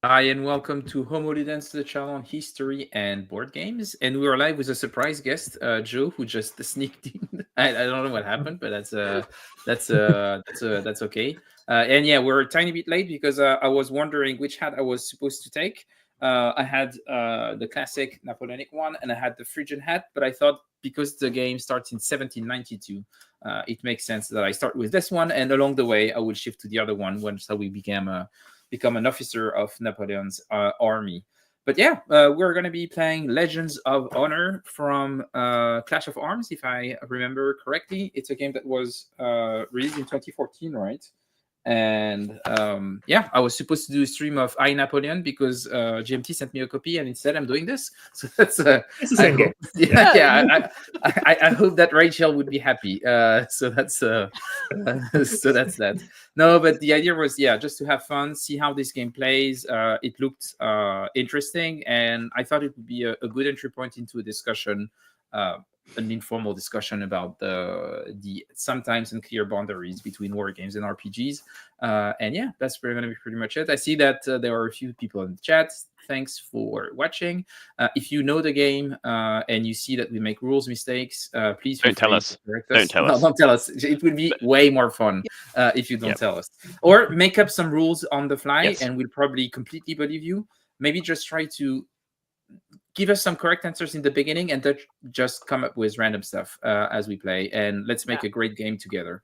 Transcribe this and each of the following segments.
Hi, and welcome to Homo Ludens, the channel on history and board games. And we are live with a surprise guest, Joe, who just sneaked in. I don't know what happened, but that's okay. And yeah, we're a tiny bit late because I was wondering which hat I was supposed to take. I had the classic Napoleonic one, and I had the Phrygian hat. But I thought because the game starts in 1792, it makes sense that I start with this one, and along the way I will shift to the other one once we become an officer of Napoleon's army. But yeah, we're going to be playing Legends of Honor from Clash of Arms, if I remember correctly. It's a game that was released in 2014, right? And yeah, I was supposed to do a stream of I Napoleon because GMT sent me a copy, and instead I'm doing this. So that's it's the same game. I hope that Rachel would be happy. So that's that. No, but the idea was just to have fun, see how this game plays. It looked interesting, and I thought it would be a good entry point into a discussion. An informal discussion about the sometimes unclear boundaries between war games and RPGs. And yeah, that's going to be pretty much it. I see that there are a few people in the chat. Thanks for watching. If you know the game and you see that we make rules mistakes, please don't tell us. Don't tell us. It would be way more fun if you don't tell us. Or make up some rules on the fly, and we'll probably completely believe you. Maybe just try to give us some correct answers in the beginning, and then just come up with random stuff as we play, and let's make a great game together.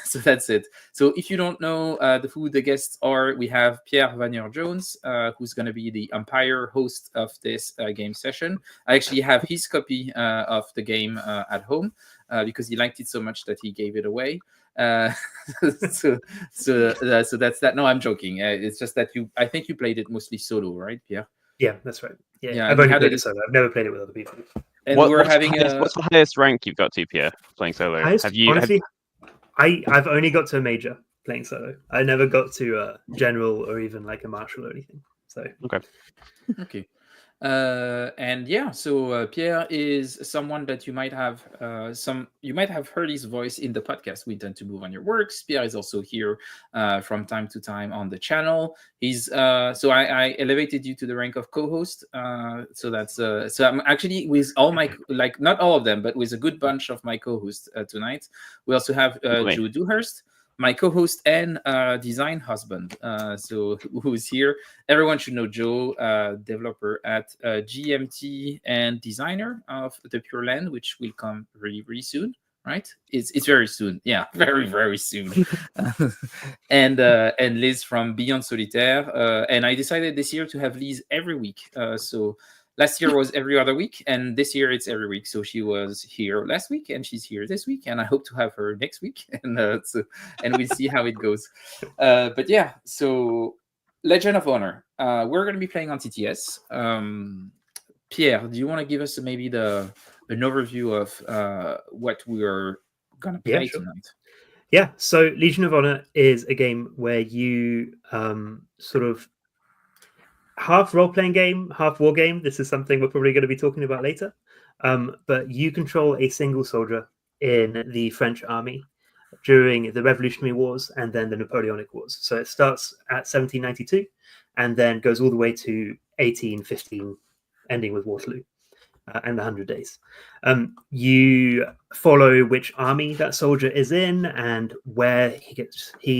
So that's it. So if you don't know who the guests are, we have Pierre Vagneur-Jones, who's going to be the umpire host of this game session. I actually have his copy of the game at home because he liked it so much that he gave it away. So that's that. No, I'm joking. It's just that I think you played it mostly solo, right, Pierre? Yeah, that's right. Yeah, I've only played it solo. I've never played it with other people. And what's the highest rank you've got to, Pierre, playing solo? Honestly, I've only got to a major playing solo. I never got to a general or even like a marshal or anything. So okay. And yeah, so Pierre is someone that you might have heard his voice in the podcast We Tend to Move on Your Works. Pierre is also here from time to time on the channel. He's so I elevated you to the rank of co-host. So that's so I'm actually with all my, like, not all of them, but with a good bunch of my co-hosts tonight. We also have Joe Dewhurst, my co-host and design husband, so who's here. Everyone should know Joe, developer at GMT and designer of the Pure Land, which will come really, really soon, right? It's very soon. Yeah, very, very soon. And Liz from Beyond Solitaire. And I decided this year to have Liz every week. So last year was every other week, and this year it's every week. So she was here last week, and she's here this week, and I hope to have her next week. And we'll see how it goes. But yeah, so Legend of Honor. We're going to be playing on TTS. Pierre, do you want to give us maybe an overview of what we are going to play tonight? Yeah, so Legion of Honor is a game where you sort of half role-playing game, half war game. This is something we're probably going to be talking about later. But you control a single soldier in the French army during the Revolutionary Wars and then the Napoleonic Wars. So it starts at 1792 and then goes all the way to 1815, ending with Waterloo and the 100 Days. You follow which army that soldier is in and where he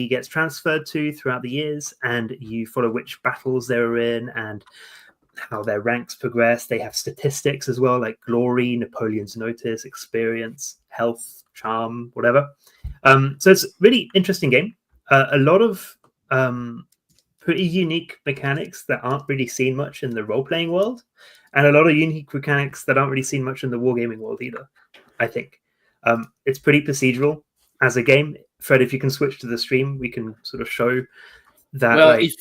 gets transferred to throughout the years, and you follow which battles they're in and how their ranks progress. They have statistics as well, like glory, Napoleon's notice, experience, health, charm, whatever. So it's a really interesting game. A lot of pretty unique mechanics that aren't really seen much in the role-playing world, and a lot of unique mechanics that aren't really seen much in the wargaming world either, I think. It's pretty procedural as a game. Fred, if you can switch to the stream, we can sort of show that. Well, if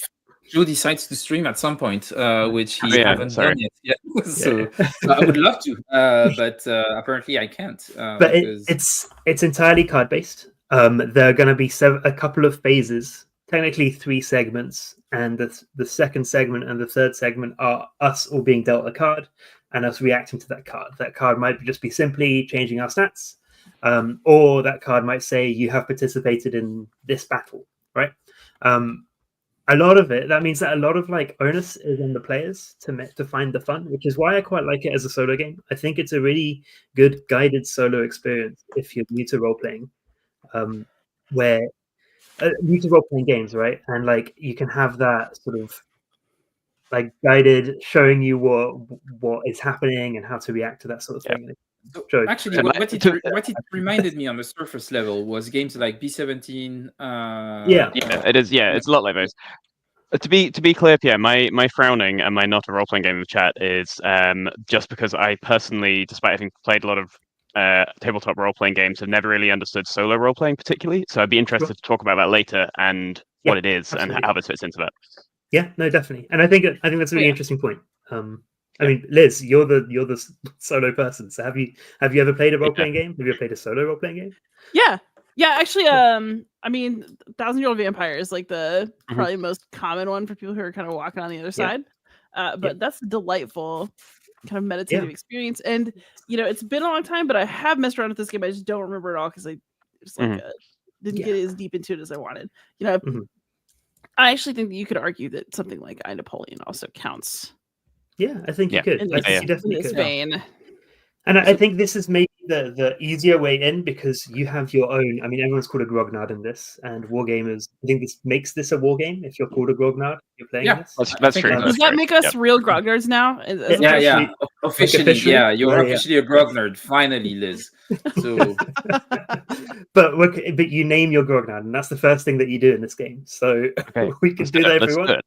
Joe decides to stream at some point, which he hasn't done yet. So I would love to, but apparently I can't. But it's entirely card-based. There are going to be a couple of phases, technically 3 segments, and the second segment and the third segment are us all being dealt a card and us reacting to that card. That card might just be simply changing our stats, or that card might say you have participated in this battle, right? a lot of it, that means that a lot of like onus is on the players to find the fun, which is why I quite like it as a solo game. I think it's a really good guided solo experience if you're new to role playing, where new to role playing games, right? And like you can have that sort of like guided, showing you what is happening and how to react to that sort of thing. So actually, what it reminded me on the surface level was games like B17. Yeah, it is. Yeah, it's a lot like those. To be clear, Pierre, my frowning and my not a role playing game in the chat is just because I personally, despite having played a lot of tabletop role playing games, have never really understood solo role playing particularly. So I'd be interested to talk about that later and what it is and how this fits into that. Yeah, no, definitely, and I think that's a really interesting point. I mean, Liz, you're the solo person. So have you ever played a role playing game? Have you ever played a solo role playing game? Yeah. Actually, I mean, 1,000-Year-Old Vampire is like the probably most common one for people who are kind of walking on the other side. But that's a delightful kind of meditative experience. And it's been a long time, but I have messed around with this game. I just don't remember it all because I just like didn't get as deep into it as I wanted. I actually think that you could argue that something like I, Napoleon also counts. Yeah, I think you could. I think you definitely could. Vein. And I think this is maybe the easier way in because you have your own. I mean, everyone's called a grognard in this, and wargamers. I think this makes this a wargame if you're called a grognard. You're playing this. That's true. Does that make us real grognards now? Yeah. Officially, yeah. You're officially a grognard. Finally, Liz. So, but you name your grognard, and that's the first thing that you do in this game. So we can do that if we want.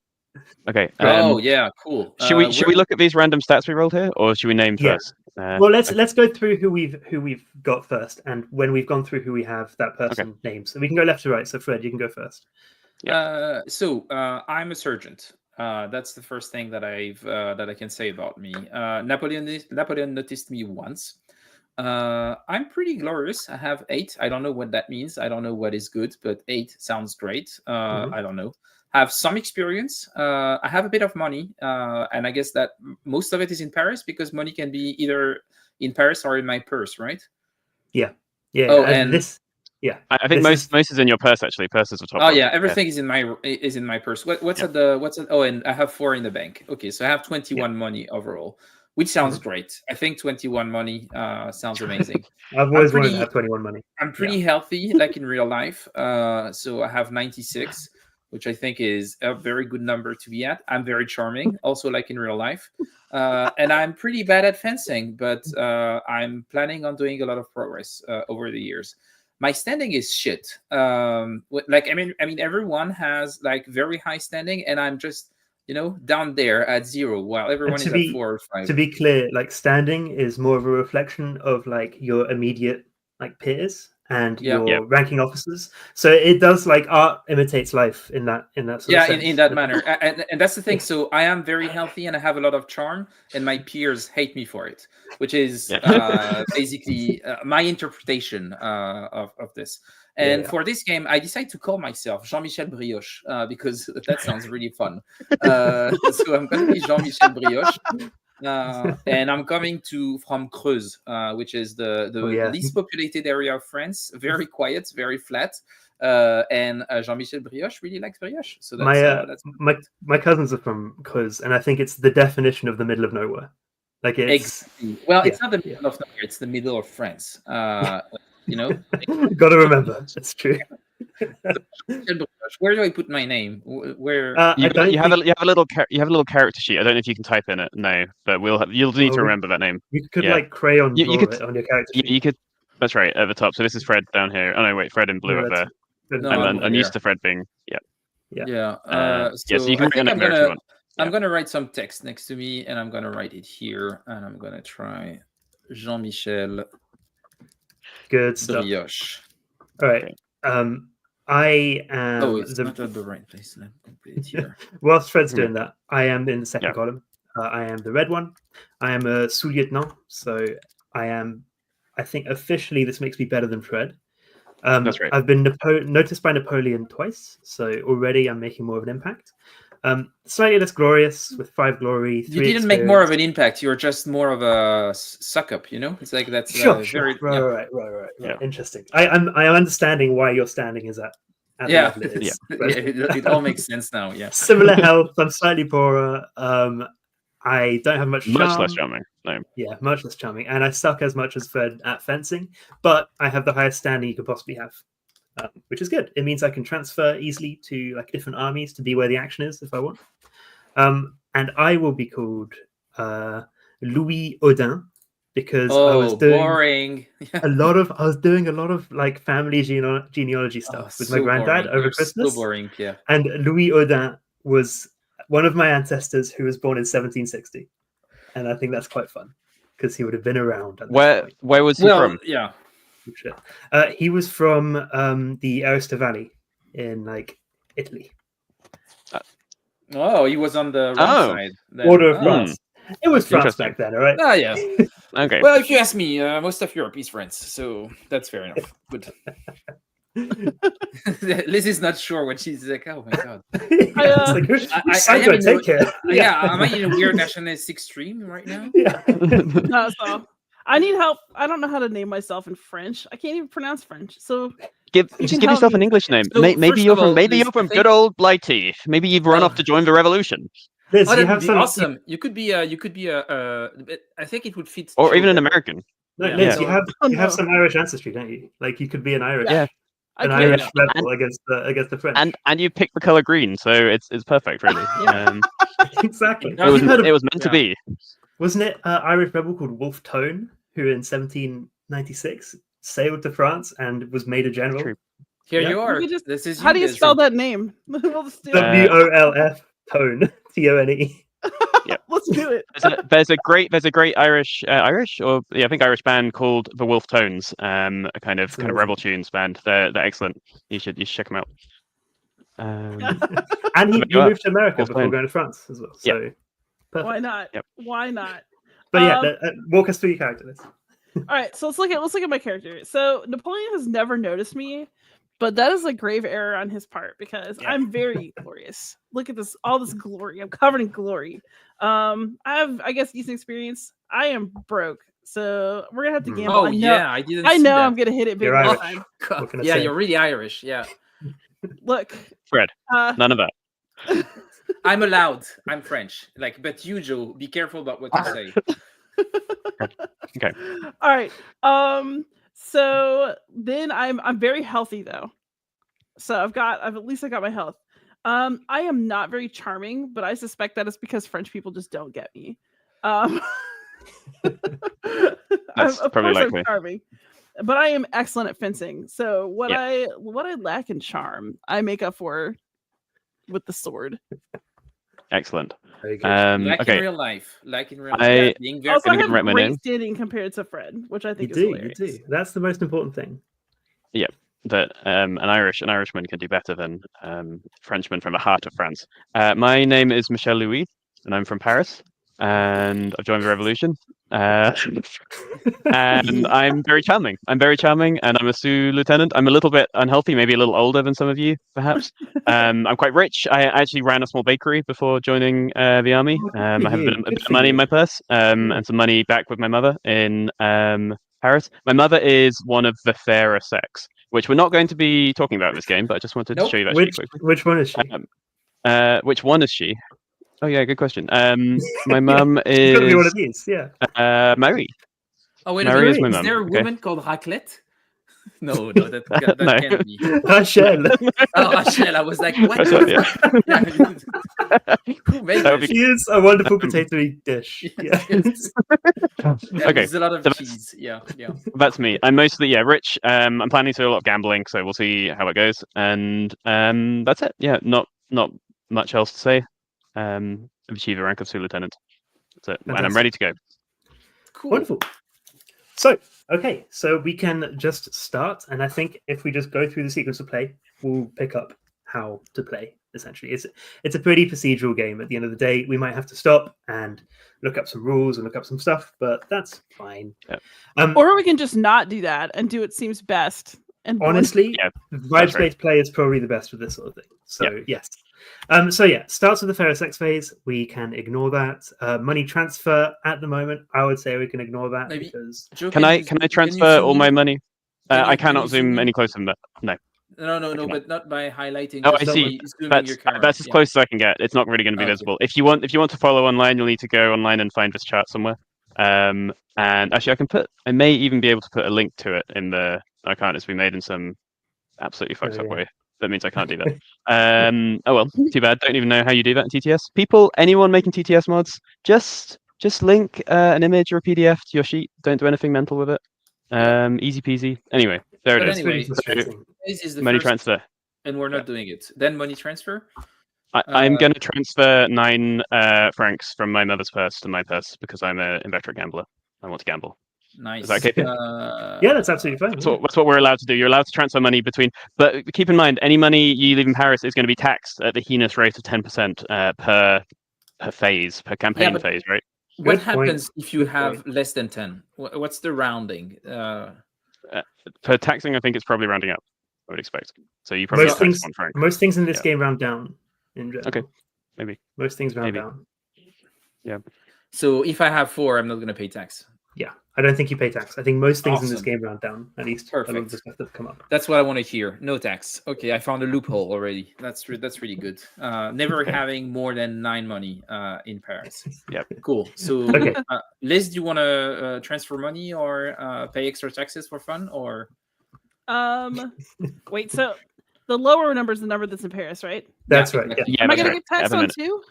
Okay. Yeah, cool. Should we look at these random stats we rolled here, or should we name first? Well, let's go through who we've got first, and when we've gone through who we have, that person names. So we can go left to right. So Fred, you can go first. So I'm a sergeant. That's the first thing that I can say about me. Napoleon noticed me once. I'm pretty glorious. I have 8. I don't know what that means. I don't know what is good, but 8 sounds great. I don't know. Have some experience. I have a bit of money, and I guess that most of it is in Paris because money can be either in Paris or in my purse, right? Yeah. Oh, and this. Yeah, I think most is in your purse actually. Purse is the top. Oh yeah, everything is in my purse. What's at the? Oh, and I have 4 in the bank. Okay, so I have 21 money overall, which sounds great. I think 21 money sounds amazing. I've always wanted to have 21 money. I'm pretty healthy, like in real life. So I have 96. Which I think is a very good number to be at. I'm very charming, also like in real life. And I'm pretty bad at fencing, but I'm planning on doing a lot of progress over the years. My standing is shit. I mean, everyone has like very high standing, and I'm just, down there at 0, while everyone is at 4 or 5. To be clear, like standing is more of a reflection of like your immediate like peers and your ranking officers. So it does like art imitates life in that sort of sense. in that manner. And that's the thing. So I am very healthy and I have a lot of charm, and my peers hate me for it, which is basically my interpretation of this. And for this game, I decided to call myself Jean-Michel Brioche because that sounds really fun. So I'm going to be Jean-Michel Brioche. And I'm coming from Creuse, which is the least populated area of France. Very quiet, very flat. And Jean-Michel Brioche really likes brioche. So that's my cousins are from Creuse, and I think it's the definition of the middle of nowhere. Like it's it's not the middle of nowhere; it's the middle of France. Got to remember, it's true. Where do I put my name? Where you have a little character sheet. I don't know if you can type in it now, but you'll need to remember that name. You could like crayon draw it on your character sheet. You could. That's right at the top. So this is Fred down here. Oh no, wait, Fred in blue up there. I'm used to Fred being So you can write it there if you want. I'm gonna write some text next to me, and I'm gonna write it here, and I'm gonna try Jean-Michel. Good stuff. Brioche. All right. I am. Oh, it's not at the right place. Let me put it here. Whilst Fred's doing that, I am in the second column. I am the red one. I am a sous-lieutenant, so I am. I think officially this makes me better than Fred. That's right. I've been noticed by Napoleon twice, so already I'm making more of an impact. Slightly less glorious with 5 glory. 3 you didn't make more of an impact. You're just more of a suck up. It's like that's Right. Interesting. I am understanding why your standing is at at the Yeah, level it is. yeah, But it all makes sense now. Yeah. similar health. I'm slightly poorer. I don't have much charm. Much less charming. No. Yeah, much less charming, and I suck as much as Fred at fencing. But I have the highest standing you could possibly have, which is good. It means I can transfer easily to like different armies to be where the action is if I want. And I will be called Louis Odin because I was doing boring. I was doing a lot of like family genealogy stuff with my granddad over Christmas. So boring, Pierre. And Louis Odin was one of my ancestors who was born in 1760, and I think that's quite fun because he would have been around. At Where was he from? Yeah, he was from the Aosta Valley in like Italy. Oh, he was on the wrong side. Then. Border of France. It was France back then, all right? Ah, yeah. Okay. Well, if you ask me, most of Europe is France, so that's fair enough. Good. Liz is not sure what she's like. Oh my god! Am I in a weird nationalistic stream right now? Yeah. No, so I need help. I don't know how to name myself in French. I can't even pronounce French. So Just give yourself an English name. So, maybe you're from good old Blighty. Maybe you've run off to join the revolution. Liz, that you would have be some awesome. You could be I think it would fit. Or even an American. No, Yeah. Liz, Yeah. you have some Irish ancestry, don't you? Like you could be an Irish, Yeah. Irish rebel against the French. And you picked the color green, so it's perfect, really. Exactly. It was meant to be. Wasn't it an Irish rebel called Wolfe Tone who in 1796 sailed to France and was made a general? True. Here Yeah. you are. How do you spell that name? WOLF Tone Tone. Let's do it. There's a great Irish I think Irish band called the Wolf Tones, a kind of rebel tunes band. They're excellent. You should check them out. And he moved to America before going to France as well. So perfect. Why not? Yep. Why not? But yeah, walk us through your character list. All right, so let's look at my character. So Napoleon has never noticed me, but that is a grave error on his part because I'm very glorious. Look at this, all this glory. I'm covered in glory. I have, I guess, decent experience. I am broke, so we're gonna have to gamble. Oh yeah, I didn't. I see know that. I'm gonna hit it big You're this Irish. time. Yeah, you're really Irish. Yeah. Look, Fred, none of that. I'm allowed. I'm French. But you, Joe, be careful about what you say. Okay. All right. So then I'm very healthy though. So I've at least got my health. I am not very charming, but I suspect that it's because French people just don't get me. That's probably likely. I'm charming, but I am excellent at fencing. So what I lack in charm, I make up for with the sword. Excellent. In real life, being very Also, I have write my great name. standing compared to Fred, which I think You is hilarious. do. That's the most important thing. That an Irishman can do better than Frenchman from the heart of France. My name is Michel Louis, and I'm from Paris, and I've joined the revolution. And I'm very charming. And I'm a sous lieutenant. I'm a little bit unhealthy, maybe a little older than some of you, perhaps. I'm quite rich. I actually ran a small bakery before joining the army. I have a bit of money in my purse, and some money back with my mother in Paris. My mother is one of the fairer sex, which we're not going to be talking about in this game, but I just wanted to show you that quickly. Which one is she? Which one is she? Oh yeah, good question. My mum is It's gotta be one of these, yeah. Mary. Oh wait, Mary is my mum. there a woman called Raclette? No, that No. can't be. Rachel. Oh, Rachel, I was like, what? The fuck? Who made That would that? She is a wonderful potato dish. Yeah. Okay, There's a lot of so cheese. Yeah. That's me. I'm mostly rich. I'm planning to do a lot of gambling, so we'll see how it goes. And that's it. Yeah, not much else to say. I've achieved the rank of sous lieutenant. That's it. And I'm ready to go. Cool. Wonderful. So we can just start, and I think if we just go through the sequence of play, we'll pick up how to play. Essentially, it's a pretty procedural game. At the end of the day, we might have to stop and look up some rules and look up some stuff, but that's fine. Yeah. Or we can just not do that and do what seems best. And Honestly, vibes-based right. play is probably the best for this sort of thing. So yes. Starts with the fairer sex phase. We can ignore that. Money transfer at the moment, I would say we can ignore that. Maybe. Because Joe, Can I transfer all my money? I cannot you zoom zoom any in? closer than that. No. No, but not by highlighting. Oh, just I see. by zooming your camera. That's as close as I can get. It's not really going to be Okay. visible. If you want to follow online, you'll need to go online and find this chart somewhere. And actually, I may even be able to put a link to it in the. I can't. It's been made in some absolutely fucked up way. That means I can't do that. Oh well, too bad. Don't even know how you do that in TTS. Anyone making TTS mods, just link an image or a PDF to your sheet. Don't do anything mental with it. Easy peasy. Anyway, there it is. Anyway, This is the money first, transfer. and we're not doing it. Then money transfer. I'm going to transfer 9 francs from my mother's purse to my purse because I'm an inveterate gambler. I want to gamble. Nice. Is that okay? Yeah, that's absolutely fine. That's what we're allowed to do. You're allowed to transfer money between, but keep in mind, any money you leave in Paris is going to be taxed at the heinous rate of 10% per per campaign phase, right? What happens if you have less than 10? What's the rounding? For taxing, I think it's probably rounding up. I would expect. So you probably tax 1 franc. Most things in this game round down. In general. Okay, maybe. Most things round down. Yeah. So if I have 4, I'm not going to pay tax. Yeah, I don't think you pay tax. I think most things in this game round down. At least perfect. A lot of the stuff that come up. That's what I want to hear. No tax. Okay, I found a loophole already. That's really good. Never having more than 9 money in Paris. Yep. Cool. So, okay. Liz, do you want to transfer money or pay extra taxes for fun, or? Wait. So the lower number is the number that's in Paris, right? That's right. Yeah. Am I going to get taxed on too?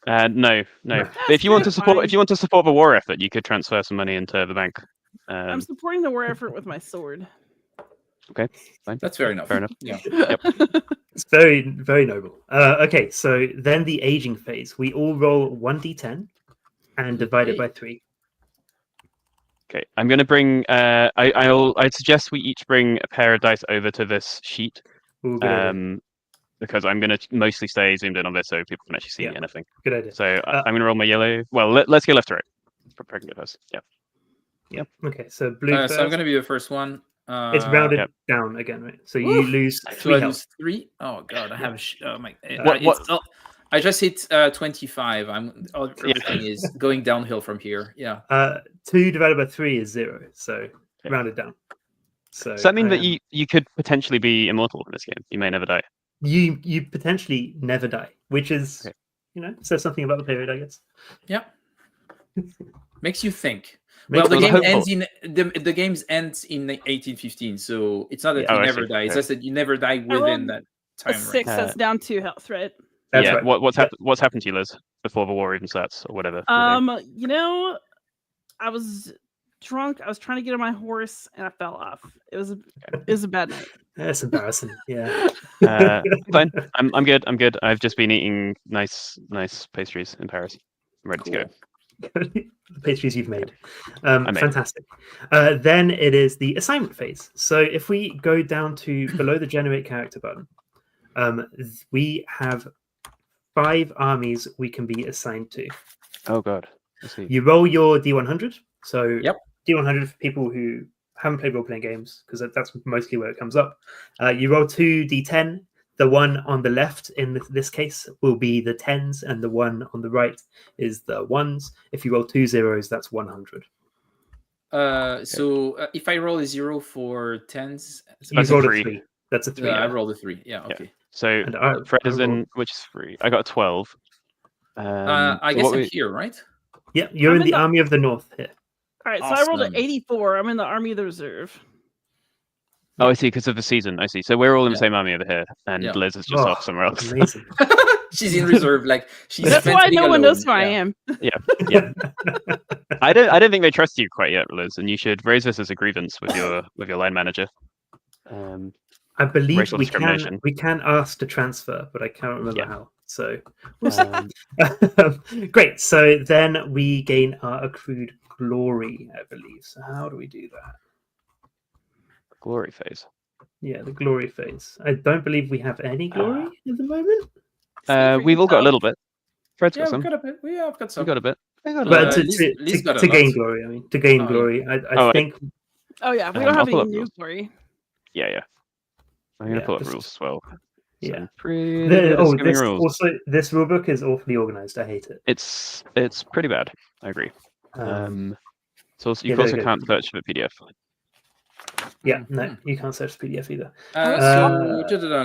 No. But if you want to support the war effort, you could transfer some money into the bank. I'm supporting the war effort with my sword. Okay, fine. That's fair enough. Fair enough. Yeah. Yep. It's very, very noble. Okay, so then the aging phase. We all roll 1d10 and divide it by 3. Okay, I'm going to bring. I'd suggest we each bring a pair of dice over to this sheet. Ooh, good idea. Because I'm going to mostly stay zoomed in on this so people can actually see anything. Good idea. So I'm going to roll my yellow. Well, let's go left to right. Probably can go first. Yeah. Yep. Okay, so blue first. So I'm going to be the first one. It's rounded down again, right? So you lose 3 health. 3? Oh god, I have. Oh my. I just hit 25. Everything is going downhill from here. Yeah. 2 divided by 3 is 0. So rounded down. So does that mean that you could potentially be immortal in this game? You may never die. You potentially never die, which is says something about the period, I guess. Yeah. Makes you think. Well, the game ends the games ends in 1815, so it's not that you never die. It's just that you never die within that time. 6, that's down 2 health, right? That's right. What's happened to you, Liz, before the war even starts or whatever? I was drunk. I was trying to get on my horse and I fell off. It was a bad night. That's embarrassing. Yeah. Fine. I'm good. I've just been eating nice pastries in Paris. I'm ready to go. The pastries you've made. Fantastic. Then it is the assignment phase. So if we go down to below the generate character button, we have 5 armies we can be assigned to. Oh god. You roll your D100. So D100 for people who haven't played role-playing games, because that's mostly where it comes up. You roll 2 D10. The one on the left, in this case, will be the 10s, and the one on the right is the 1s. If you roll 2 zeros, that's 100. So if I roll a 0 for 10s, you roll a 3. That's a 3. I rolled a 3. Yeah, okay. Yeah. So Fred is in which is 3. I got a 12. I guess I'm here, right? Yeah, you're in the Army of the North here. All right, so I rolled an 84. I'm in the Army of the Reserve. Oh, I see, because of the season. I see. So we're all in the same army over here, and Liz is just off somewhere else. Amazing. She's in reserve, like she's. That's why no one knows who I am. Yeah. I don't think they trust you quite yet, Liz, and you should raise this as a grievance with your line manager. I believe we can ask to transfer, but I can't remember how. So great. So then we gain our accrued glory, I believe. So how do we do that? Glory phase. Yeah, the glory phase. I don't believe we have any glory at the moment. We've all got a little bit. Fred's got some. We've got a bit. I've got some. We've got a bit. But to gain glory, I mean, to gain glory, I think. Oh yeah, we don't have any new glory. Yeah. I'm gonna pull up rules as well. Yeah. Rules. This rulebook is awfully organized. I hate it. It's pretty bad. I agree. So you also can't search for PDF. Yeah, no, you can't search PDF either.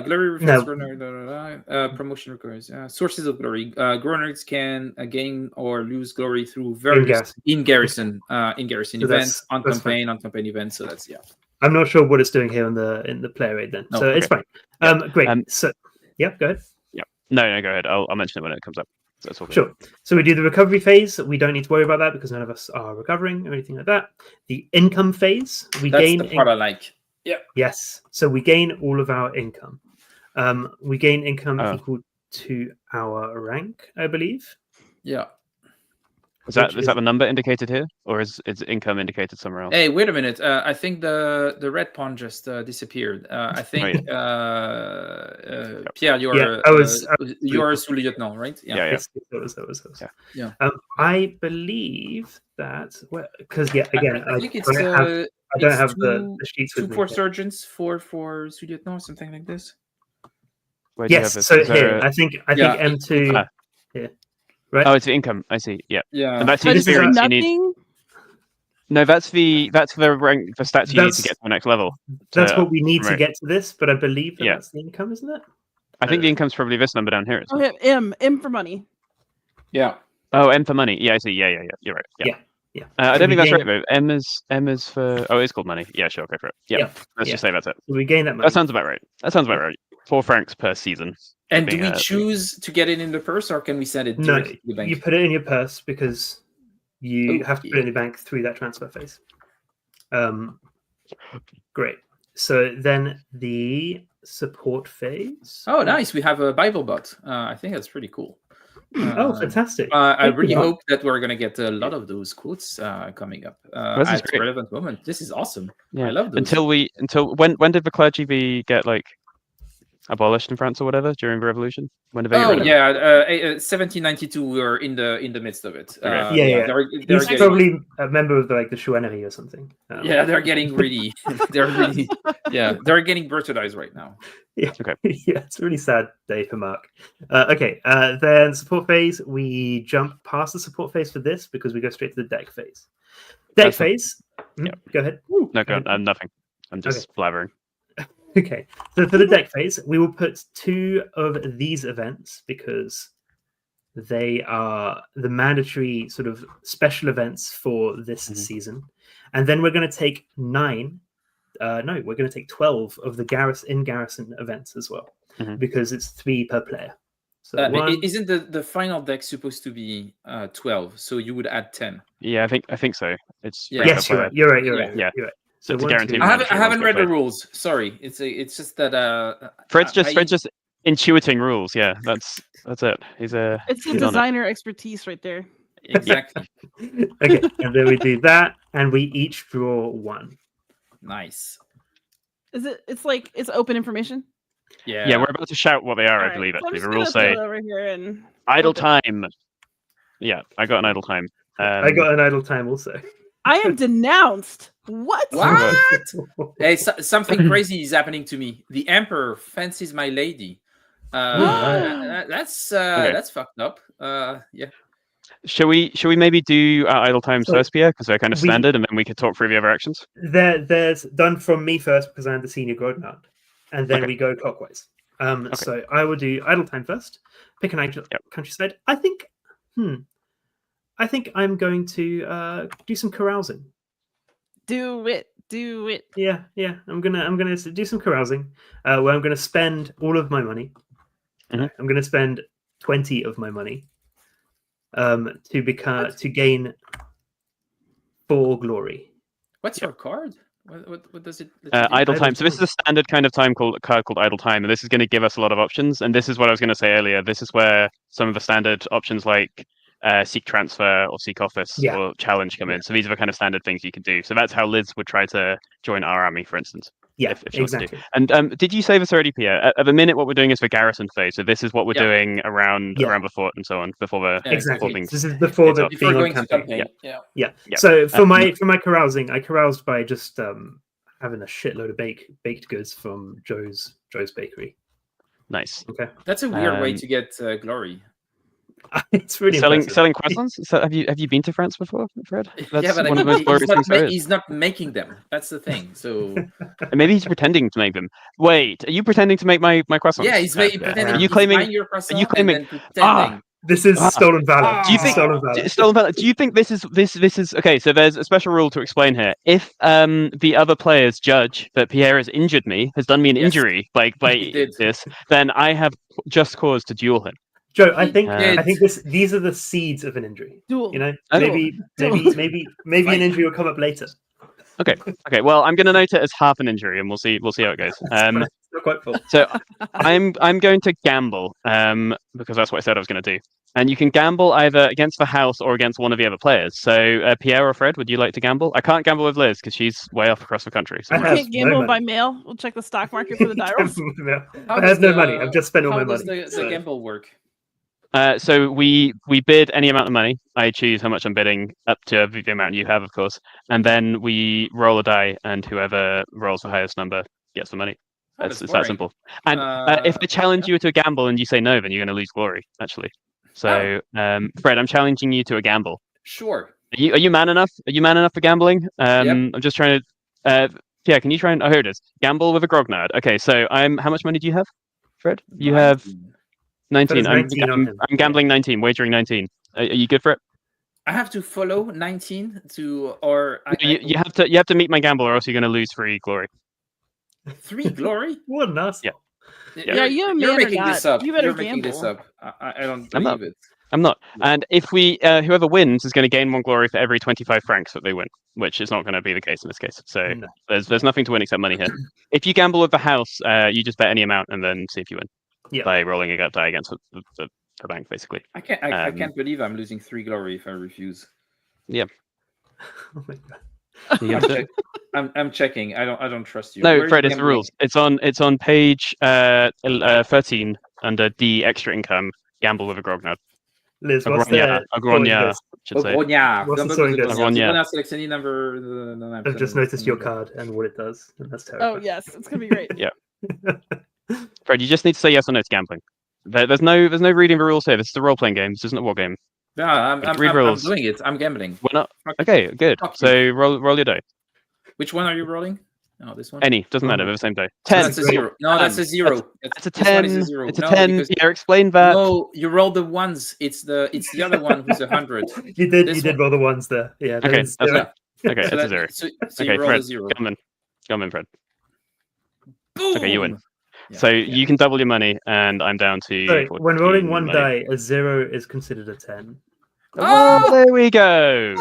Glory reflects no. grognard, promotion requires sources of glory. Grognards can gain or lose glory through various in garrison events, on campaign events. So that's I'm not sure what it's doing here in the player aid then. So it's fine. Great. So go ahead. Yeah. No, go ahead. I'll mention it when it comes up. So that's all good. Sure. So we do the recovery phase. We don't need to worry about that because none of us are recovering or anything like that. The income phase, that's the part I like. Yeah. Yes. So we gain all of our income. We gain income equal to our rank, I believe. Yeah. Is that the number indicated here, or is income indicated somewhere else? Hey, wait a minute. I think the red pawn just disappeared. I think Pierre, you're sous-lieutenant, right? Yeah. Yes, that was. Yeah. I believe that because again, I think I don't have the sheets with me. 2 sergeants, 4 sous-lieutenant, something like this. Yes. So here, I think M2 here. Right. Oh, it's the income. I see. Yeah. Yeah. And that's the experience you need. No, that's the rank, the stats you need to get to the next level. That's what we need to get to this, but I believe that's the income, isn't it? I think the income's probably this number down here. Okay, M for money. Yeah. Oh, M for money. Yeah, I see. Yeah. You're right. Yeah. I don't think that's right though. M is for. Oh, it's called money. Yeah, sure, go for it. Yeah. Let's just say that's it. So we gain that money. That sounds about right. 4 francs per season. And do we choose to get it in the purse, or can we send it directly to the bank? You put it in your purse because you have to put it in the bank through that transfer phase. Great. So then the support phase. Oh, nice. We have a Bible bot. I think that's pretty cool. Fantastic. I really hope that we're going to get a lot of those quotes coming up at the relevant moment. This is awesome. Yeah. I love those. Until when did the clergy get abolished in France or whatever during the revolution? When did they? 1792. We were in the midst of it. They're He's probably a member of the chouannerie or something. They're getting really. They're getting brutalized right now. Yeah. Okay. Yeah, it's a really sad day for Mark. Then support phase. We jump past the support phase for this because we go straight to the deck phase. Deck phase. Go ahead. No, go on. Nothing. I'm just blabbering. Okay, so for the deck phase, we will put 2 of these events because they are the mandatory sort of special events for this season. And then we're going to take 9. We're going to take 12 of the in-garrison events as well because it's 3 per player. So isn't the final deck supposed to be 12? So you would add 10. Yeah, I think so. It's yes, you're right. You're right. So it's a guarantee. I haven't read the rules. Sorry, it's just that. Fred's just intuiting rules. Yeah, that's it. It's the designer expertise right there. Exactly. Okay, and then we do that, and we each draw 1. Nice. It's open information. Yeah, we're about to shout what they are. I believe actually the rules say over here and idle time. Yeah, I got an idle time. I got an idle time also. I am denounced. What? Hey, something crazy is happening to me. The Emperor fancies my lady. That's fucked up. Yeah. Shall we maybe do idle times first, Pierre? Because they're kind of standard, and then we could talk through the other actions. There's done from me first because I'm the senior grognard, and then we go clockwise. So I will do idle time first. Pick an countryside. I think I'm going to do some carousing. Do it. Yeah. I'm gonna do some carousing. Where I'm gonna spend all of my money. I'm gonna spend 20 of my money. To gain 4 glory. What's your card? What does it? Idle time. So this is a standard kind of card called idle time, and this is going to give us a lot of options. And this is what I was going to say earlier. This is where some of the standard options like seek transfer or seek office or challenge come in. So these are the kind of standard things you can do. So that's how Liz would try to join our army, for instance. Yeah, if exactly. And did you say this already, Pierre? At the minute, what we're doing is the garrison phase. So this is what we're doing around the fort and so on before the exactly. This is before going to campaign. Yeah. So for my carousing, I caroused by just having a shitload of baked goods from Joe's bakery. Nice. Okay, that's a weird way to get glory. It's really selling impressive. croissants. So have you been to France before, Fred? That's yeah, but one of the most glorious things there is. he's not making them. That's the thing. So And maybe he's pretending to make them. Wait, are you pretending to make my croissants? yeah, he's pretending. Are you He's claiming? buying your croissant Are you claiming? and then pretending. This is stolen valor. Ah. Do you think Stolen valor. stolen valor? Do you think this is okay? So there's a special rule to explain here. If the other players judge that Pierre has injured me, has done me an injury by this, then I have just cause to duel him. Joe, I think did. these are the seeds of an injury. Duel. You know, Okay. maybe an injury will come up later. Okay. Well, I'm going to note it as half an injury, and we'll see how it goes. Not quite full. So I'm going to gamble because that's what I said I was going to do. And you can gamble either against the house or against one of the other players. So Pierre or Fred, would you like to gamble? I can't gamble with Liz because she's way off across the country. So I You have can't gamble no by money. mail. We'll check the stock market for the die rolls. I have no money. I've just spent all my money. How does the gamble work? So we bid any amount of money. I choose how much I'm bidding up to the amount you have, of course, and then we roll a die, and whoever rolls the highest number gets the money. It's that simple. And if I challenge you to a gamble and you say no, then you're going to lose glory. Actually, so Fred, I'm challenging you to a gamble. Sure. Are you man enough? Are you man enough for gambling? Yep. I'm just trying to. Yeah, can you try and? Oh, here it is. Gamble with a grognard. Okay, so how much money do you have, Fred? You have 19. I'm gambling 19, wagering 19. Are you good for it? I have to follow 19 to, or You have to meet my gamble, or else you're going to lose 3 glory. 3 glory. What an asshole. Yeah, you're making this up. You better You're making this gamble. up. I don't I'm not. believe it. I'm not. And if we, whoever wins is going to gain 1 glory for every 25 francs that they win, which is not going to be the case in this case. So No. there's nothing to win except money here. If you gamble with the house, you just bet any amount and then see if you win by rolling a die against the bank, basically. I can't believe I'm losing 3 glory if I refuse. Yeah. Oh my God. I'm checking. I don't trust you. No, Fred, it's the rules. It's on page 13 under D extra income. Gamble with a grognard. Liz, what's the grognard? Should say. What's the sewing disc? I've just noticed your card and what it does, and that's terrifying. Oh yes, it's gonna be great. Yeah. Fred, you just need to say yes or no to gambling. There's no reading the rules here. This is a role-playing game. This isn't a war game. No, I'm doing it. I'm gambling. We're not. Okay, good. So roll your die. Which one are you rolling? No, this one. Any doesn't matter. They're the same die. 10. That's a 0. No, that's a 0. It's a 10. It's a 10. Yeah, explain that. No, you roll the ones. It's the other one who's 100. You did roll the ones there. Yeah. Okay, that's right. Okay, it's a 0. So okay, you roll Fred, a 0. come in, Fred. Boom! Okay, you win. Yeah. So you can double your money, and I'm down to. Sorry, when rolling one die, a 0 is considered a 10. Oh, there we go.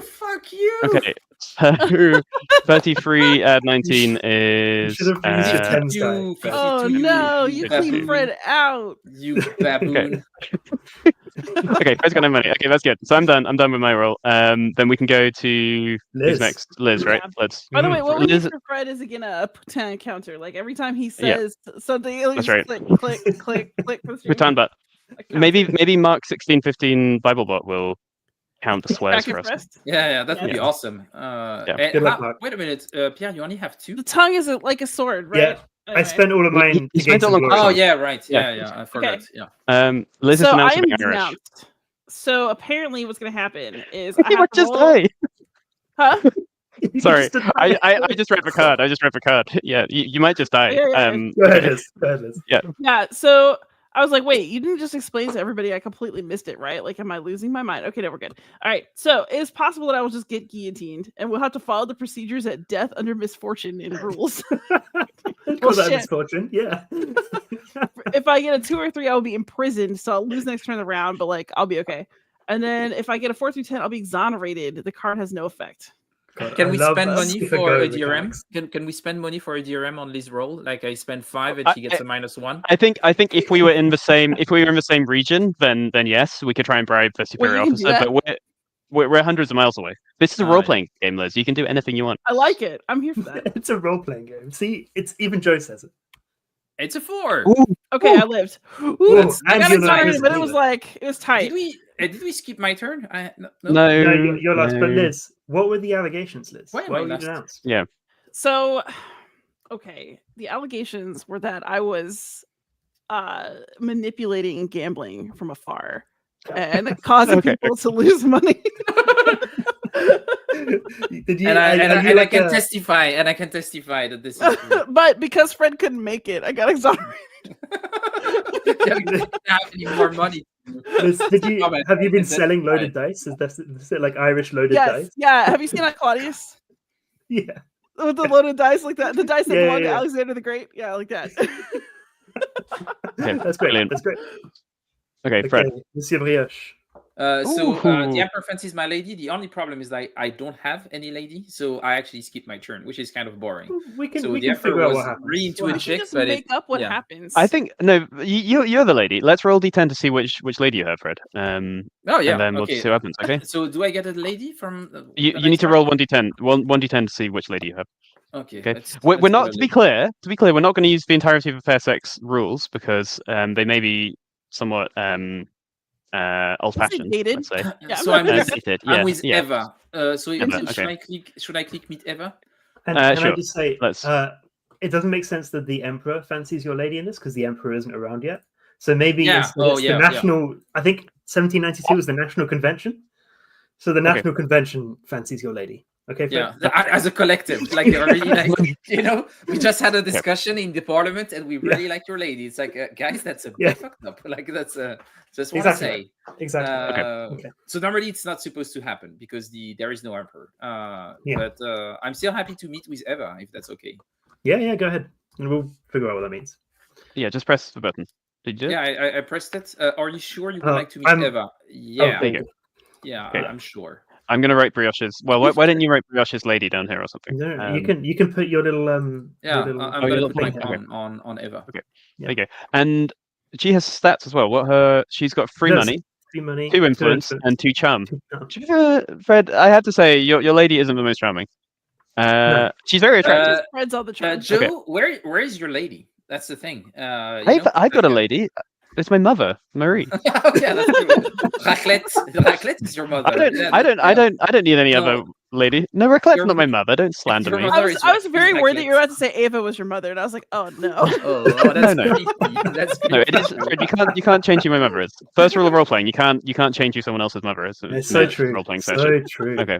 Fuck you. Okay, so 33 add 19 is. You should have used your 10s die. Oh no, you clean Fred out. You baboon. Okay, Fred's got no money. Okay, that's good. So I'm done. I'm done with my roll. Then we can go to Liz. who's next? Liz, right? Yeah. Let's. By the way, what we need Liz- for Fred is again a pretend counter. Like every time he says something, it'll That's just right. click for the stream. Return but A counter. maybe Mark 1615 Biblebot will count the swears Back for and us. pressed. Yeah, that would be Yeah. awesome. Good luck, Mark. Wait a minute, Pierre, you only have 2? The tongue is like a sword, right? Yeah, I spent all of mine. You spent against all of- the glory. Oh yeah, right. Yeah. Yeah, I forgot. Okay. Yeah. Liz is So I announcing am Irish. denounced. So apparently, what's going to happen is I You have to just roll... die. Huh? You Sorry, just did- I just read the card. Yeah, you might just die. Yeah. Go ahead, Liz. Go ahead, Liz. Yeah. So I was like, wait, you didn't just explain to everybody. I completely missed it, right? Like, am I losing my mind? Okay, no, we're good. All right. So it's possible that I will just get guillotined, and we'll have to follow the procedures at death under misfortune in rules. Call that shit. misfortune. Yeah. If I get a 2 or 3, I will be imprisoned, so I'll lose next turn of the round, but like I'll be okay. And then if I get a 4 through 10, I'll be exonerated. The card has no effect. God, Can I we love spend that money skip and for go a DRM? mechanics. Can we spend money for a DRM on Liz roll? Like I spend 5 and she gets a -1. I think if we were in the same region, then yes, we could try and bribe the superior you can do officer. that. But we're hundreds of miles away. This is a Oh, role playing game, Liz. You can do anything you want. I like it. I'm here for that. It's a role-playing game. See, it's even Joe says it. It's a 4. Okay, I lived. Ooh, That's- I got and you're not excited, but it invisible was either. like it was tight. Did we skip my turn? No. No, you're last. But Liz, what were the allegations, Liz? Why am Why I were you last? denounced? Yeah. So, okay, the allegations were that I was manipulating and gambling from afar and causing people to lose money. I can testify that this is true. But because Fred couldn't make it, I got exonerated. Didn't have any more money. Have you been selling loaded dice? Is it like Irish loaded dice? Yeah. Have you seen Claudius? Yeah. With the loaded dice like that, the dice that belonged to Alexander the Great. Yeah, like that. Okay, That's great. That's great. Okay, Fred. Monsieur Brioche. The Emperor fancies my lady. The only problem is that I don't have any lady, so I actually skip my turn, which is kind of boring. We can the figure Emperor out what was happens. really into a chick, just but make up what happens. I think no, you're the lady. Let's roll d10 to see which lady you have, Fred. And then we'll see what happens. Okay. So do I get a lady from? You need to roll 1d10, 1d10 to see which lady you have. Okay. We're not to be clear. We're not going to use the entirety of the fair sex rules because they may be somewhat old-fashioned. Let's say. So I'm with yeah. Eva. Should I click meet Eva? And sure. I just say, it doesn't make sense that the Emperor fancies your lady in this because the Emperor isn't around yet. So maybe it's the national. I think 1792 was the National Convention. So the National Convention fancies your lady. Okay. Fred? Yeah, as a collective, like they're really like we just had a discussion in the parliament, and we really like your lady. It's like, guys, that's a bit fucked up. Like that's just want to say exactly. So normally it's not supposed to happen because there is no emperor. But I'm still happy to meet with Eva if that's okay. Yeah, go ahead, and we'll figure out what that means. Yeah, just press the button. Did you? Yeah, I pressed it. Are you sure you would like to meet Eva? Yeah. There you go. Yeah, I'm sure. I'm going to write Brioche's. Well, why didn't you write Brioche's lady down here or something? No, you can put your little I'm going to put mine on Eva. Okay. There you go. And she has stats as well. She's got free money, 2 influence, and 2 charm. Fred, I have to say your lady isn't the most charming. She's very attractive. Fred's all the charm. Joe, where is your lady? That's the thing. I've got a lady. It's my mother, Marie. Yeah, that's true. Raclette is your mother. I don't need any other lady. No, Raclette's not my mother. Don't slander me. I was very worried that you were about to say Ava was your mother, and I was like, oh no. That's no. It is. You can't change who my mother is. First rule of role playing: you can't change who someone else's mother is. It's so true. Role playing session. True. Okay.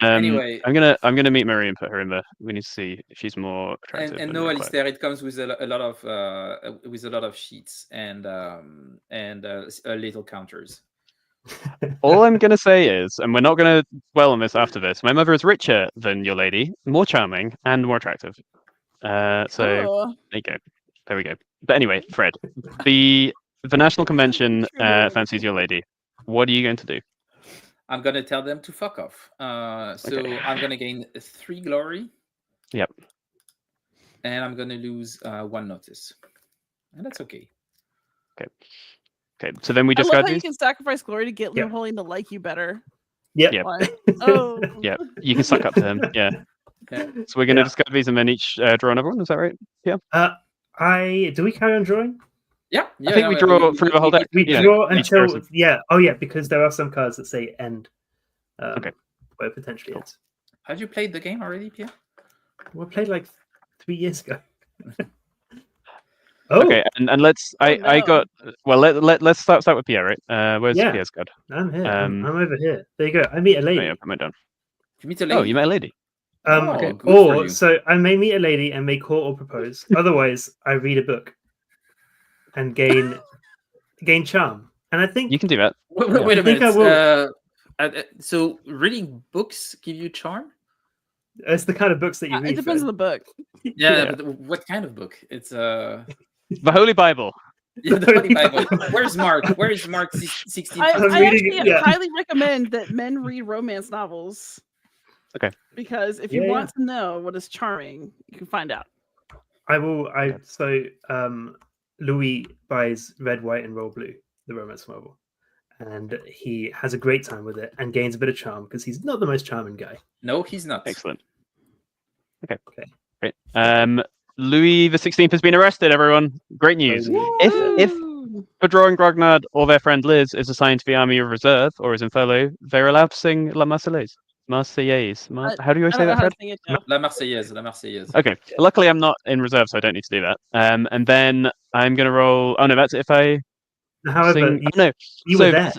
Anyway, I'm gonna meet Marie and put her in there. We need to see if she's more attractive. And no, Alistair, it comes with a lot of sheets and little counters. All I'm gonna say is, and we're not gonna dwell on this after this. My mother is richer than your lady, more charming, and more attractive. There you go. There we go. But anyway, Fred, the National Convention fancies your lady. What are you going to do? I'm going to tell them to fuck off. I'm going to gain 3 glory. Yep. And I'm going to lose 1 notice. And that's okay. Okay. So then we discard I love how these. you can sacrifice glory to get Napoleon to like you better. Yep. Oh. Yeah. You can suck up to him. Yeah. Okay. So we're going to discard these and then each draw another one. Is that right? Yeah. Do we carry on drawing? Yeah, I think we draw through the whole deck. We draw until because there are some cards that say end. Where it potentially ends. Have you played the game already, Pierre? We played like 3 years ago. Okay, and let's. Let's start with Pierre. Right? Where's Pierre's card? I'm here. I'm over here. There you go. I meet a lady. Put mine down. You meet a lady. Oh, you met a lady. So I may meet a lady and may court or propose. Otherwise, I read a book and gain charm. And I think you can do that. Wait a minute. So reading books give you charm? It's the kind of books that you read. It depends on the book. Yeah, but what kind of book? It's the Holy Bible. Yeah, the Holy Bible. Where's Mark? Where is Mark 16? I actually highly recommend that men read romance novels. Okay. Because if you want to know what is charming, you can find out. I will. Louis buys Red, White, and Royal Blue, the romance novel, and he has a great time with it and gains a bit of charm because he's not the most charming guy. No, he's not. Excellent. Okay. Great. Louis the 16th has been arrested. Everyone, great news. If Pedro and Grognard or their friend Liz is assigned to the army of reserve or is in furlough, they're allowed to sing La Marseillaise. Marseillaise. How do you I say don't know that, how Fred? to sing it, Joe. La Marseillaise. Okay. Luckily, I'm not in reserve, so I don't need to do that. And then I'm gonna roll. Oh no, that's if I However, sing. No, you so were there.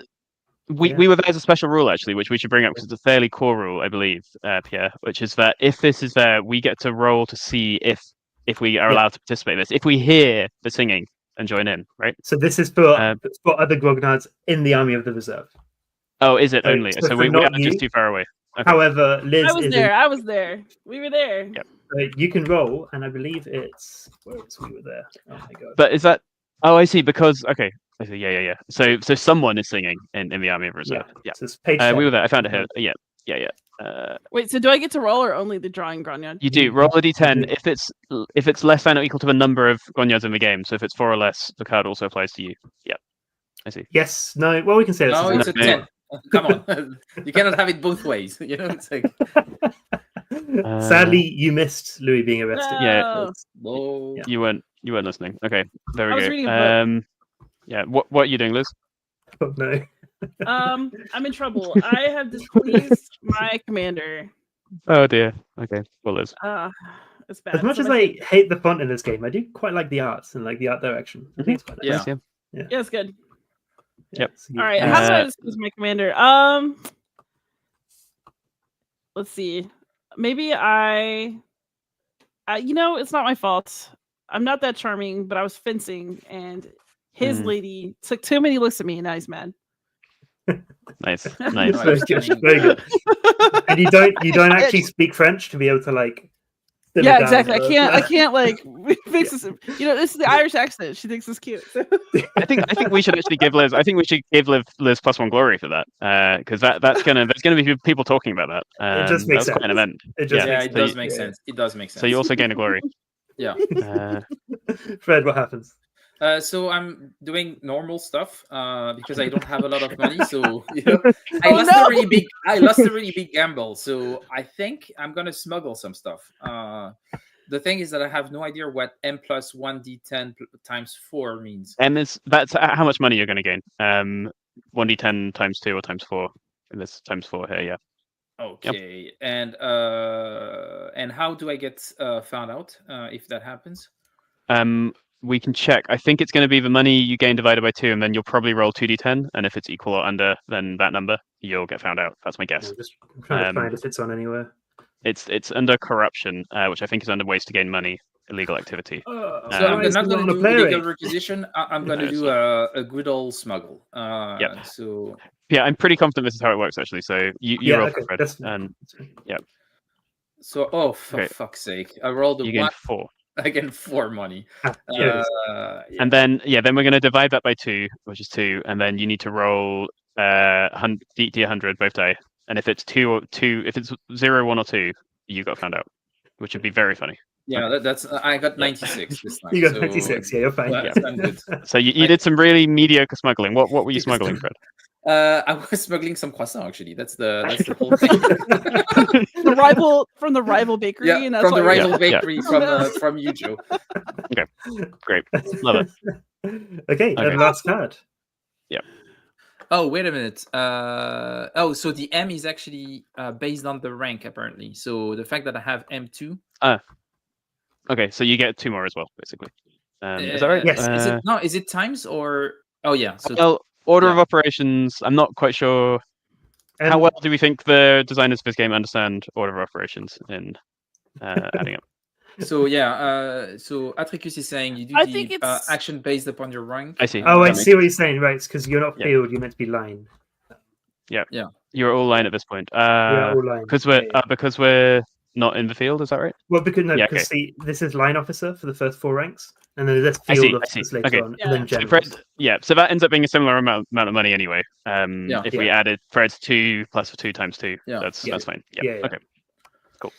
we were there as a special rule actually, which we should bring up because it's a fairly core rule, I believe, Pierre. Which is that if this is there, we get to roll to see if we are allowed to participate in this. If we hear the singing and join in, right? So this is for other grognards in the army of the reserve. Oh, is it only? So we are just too far away. Okay. However, Liz I was there. We were there. Yep. You can roll, and I believe it's we were there. Oh my god! But is that? Oh, I see. Because okay, I see. Yeah. So someone is singing in the army of reserve. Yeah. So it's page we were there. I found it here. Yeah. Wait. So do I get to roll or only the drawing grognard? You do roll a d10 if it's less than or equal to the number of grognards in the game. So if it's 4 or less, the card also applies to you. Yep. I see. Yes. No. Well, we can say No, it's a 10. Come on, you cannot have it both ways. You know, it's like. Sadly, you missed Louis being arrested. Yeah. No. You weren't listening. Okay. There we I was go. reading a book. Yeah. What are you doing, Liz? Oh no. I'm in trouble. I have displeased my commander. Oh dear. Okay. Well, Liz. It's bad. As much as I hate the font in this game, I do quite like the arts and like the art direction. I think it's quite nice. Yeah. Yeah, it's good. Yep. All right. How do I displease my commander? Let's see. Maybe it's not my fault. I'm not that charming, but I was fencing and his lady took too many looks at me and now he's mad. Nice. Very good. Very good. And you don't actually speak French to be able to like. Yeah, exactly. I can't like fix this. This is the Irish accent. She thinks it's cute. So. I think we should actually give Liz. I think we should give Liz +1 glory for that because there's gonna be people talking about that. It just makes sense. Quite an event. It does make sense. It does make sense. So you also gain a glory. Yeah. Fred, what happens? So I'm doing normal stuff because I don't have a lot of money. So I lost a really big gamble. So I think I'm gonna smuggle some stuff. The thing is that I have no idea what M plus 1d10 times 4 means. That's how much money you're going to gain. 1d10 times 2 or times 4. And this times 4 here. Yeah. Okay. Yep. And how do I get found out if that happens? We can check. I think it's going to be the money you gain divided by 2, and then you'll probably roll 2d10. And if it's equal or under, then that number you'll get found out. That's my guess. I'm just trying to find if it's on anywhere. It's under corruption, which I think is under ways to gain money, illegal activity. So I'm not going to do illegal requisition. I'm going to do a good old smuggle. So yeah, I'm pretty confident this is how it works actually. So you roll for Fred, and yeah. So for fuck's sake, I rolled you gain 4. I get 4 money. And then we're going to divide that by 2, which is 2, and then you need to roll D100 both die. And if it's 2, if it's 0, 1, or 2, you got found out, which would be very funny. Yeah, that's I got 96 this time. You got 96. Yeah, you're fine. I'm good. So you did some really mediocre smuggling. What were you smuggling, Fred? I was smuggling some croissant. Actually, that's the whole thing. from the rival bakery. Yeah, and that's from the rival bakery from you, Joe. Okay, great, love it. Okay, and last card. Yeah. Oh, wait a minute. So the M is actually based on the rank, apparently. So the fact that I have M2. Okay, so you get 2 more as well, basically. Is that right? Yes. Is it times or? Oh yeah. So order of operations. I'm not quite sure. How well do we think the designers of this game understand order of operations in adding up? So so Atricus is saying you do the action based upon your rank. I see. Oh, I see what you're saying. Right, because you're not field, you're meant to be line. Yeah. You're all line at this point. All line. Because we're not in the field. Is that right? Well, because see, this is line officer for the first 4 ranks, and then there's field officers later on, and then generals. So that ends up being a similar amount of money anyway. If we added Fred's 2 plus 2 times 2, that's fine. Yeah. Okay. Cool.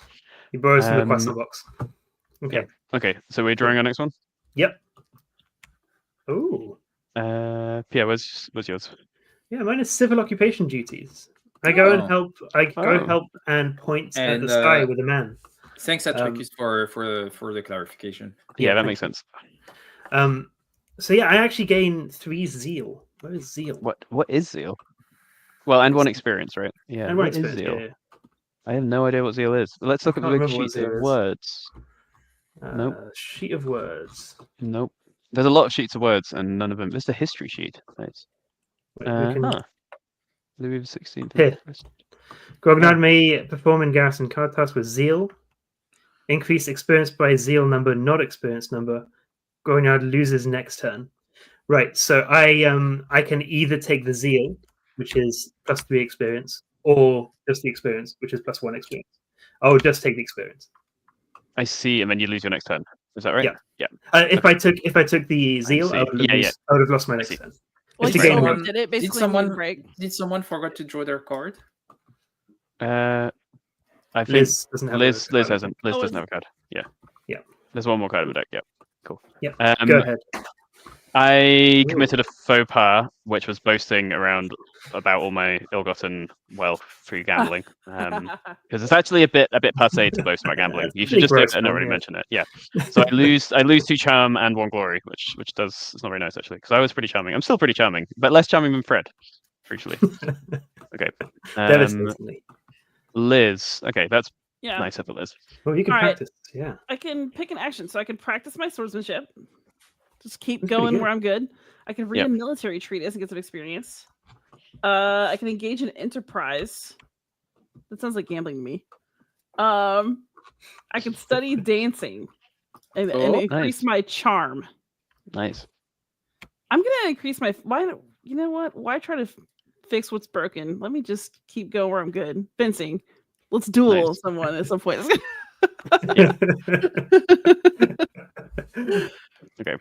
He borrows from the croissant box. Okay. Yeah. Okay. So we're drawing our next one. Yep. Oh. Pierre, what's yours? Yeah, mine is civil occupation duties. I go and help. I go help and point at the sky with a man. Thanks, Atricus, for the clarification. Yeah, that makes sense. So yeah, I actually gain 3 zeal. What is zeal? What is zeal? Well, and 1 experience, right? Yeah. And 1 experience. Zeal? I have no idea what zeal is. Let's look at the can't big remember what sheet of zeal is. words. Nope. Sheet of words. Nope. There's a lot of sheets of words, and none of them. It's the history sheet. Nice. Wait, we can... Louis XVI. Here. Grognard may perform in garrison card tasks with zeal. Increase experience by zeal number, not experience number. Grognard loses next turn. Right, so I can either take the zeal, which is +3 experience, or just the experience, which is +1 experience. I'll just take the experience. I see, and then you lose your next turn. Is that right? Yeah. Yeah. If I took the zeal, I would have lost my next turn. Well, It's a game someone did it. Basically, did someone forget to draw their card? I think Liz doesn't have Liz a card. hasn't. Liz doesn't have a card. Yeah. Yeah. There's one more card in the deck. Yeah. Cool. Yeah. Go ahead. I committed a faux pas, which was boasting around about all my ill-gotten wealth through gambling, because it's actually a bit passé to boast about gambling. You should just do it and not really mention it. Yeah. So I lose 2 charm and 1 glory, which it's not very nice actually, because I was pretty charming. I'm still pretty charming, but less charming than Fred, crucially. Okay. Devastatingly. Liz. Okay, that's nicer for Liz. Well, you can practice. Yeah. I can pick an action, so I can practice my swordsmanship. Just keep going where I'm good. I can read a military treatise and get some experience. I can engage in enterprise. That sounds like gambling to me. I can study dancing and increase my charm. Nice. I'm gonna increase my. You know what? Why try to fix what's broken? Let me just keep going where I'm good. Fencing. Let's duel someone at some point. Okay.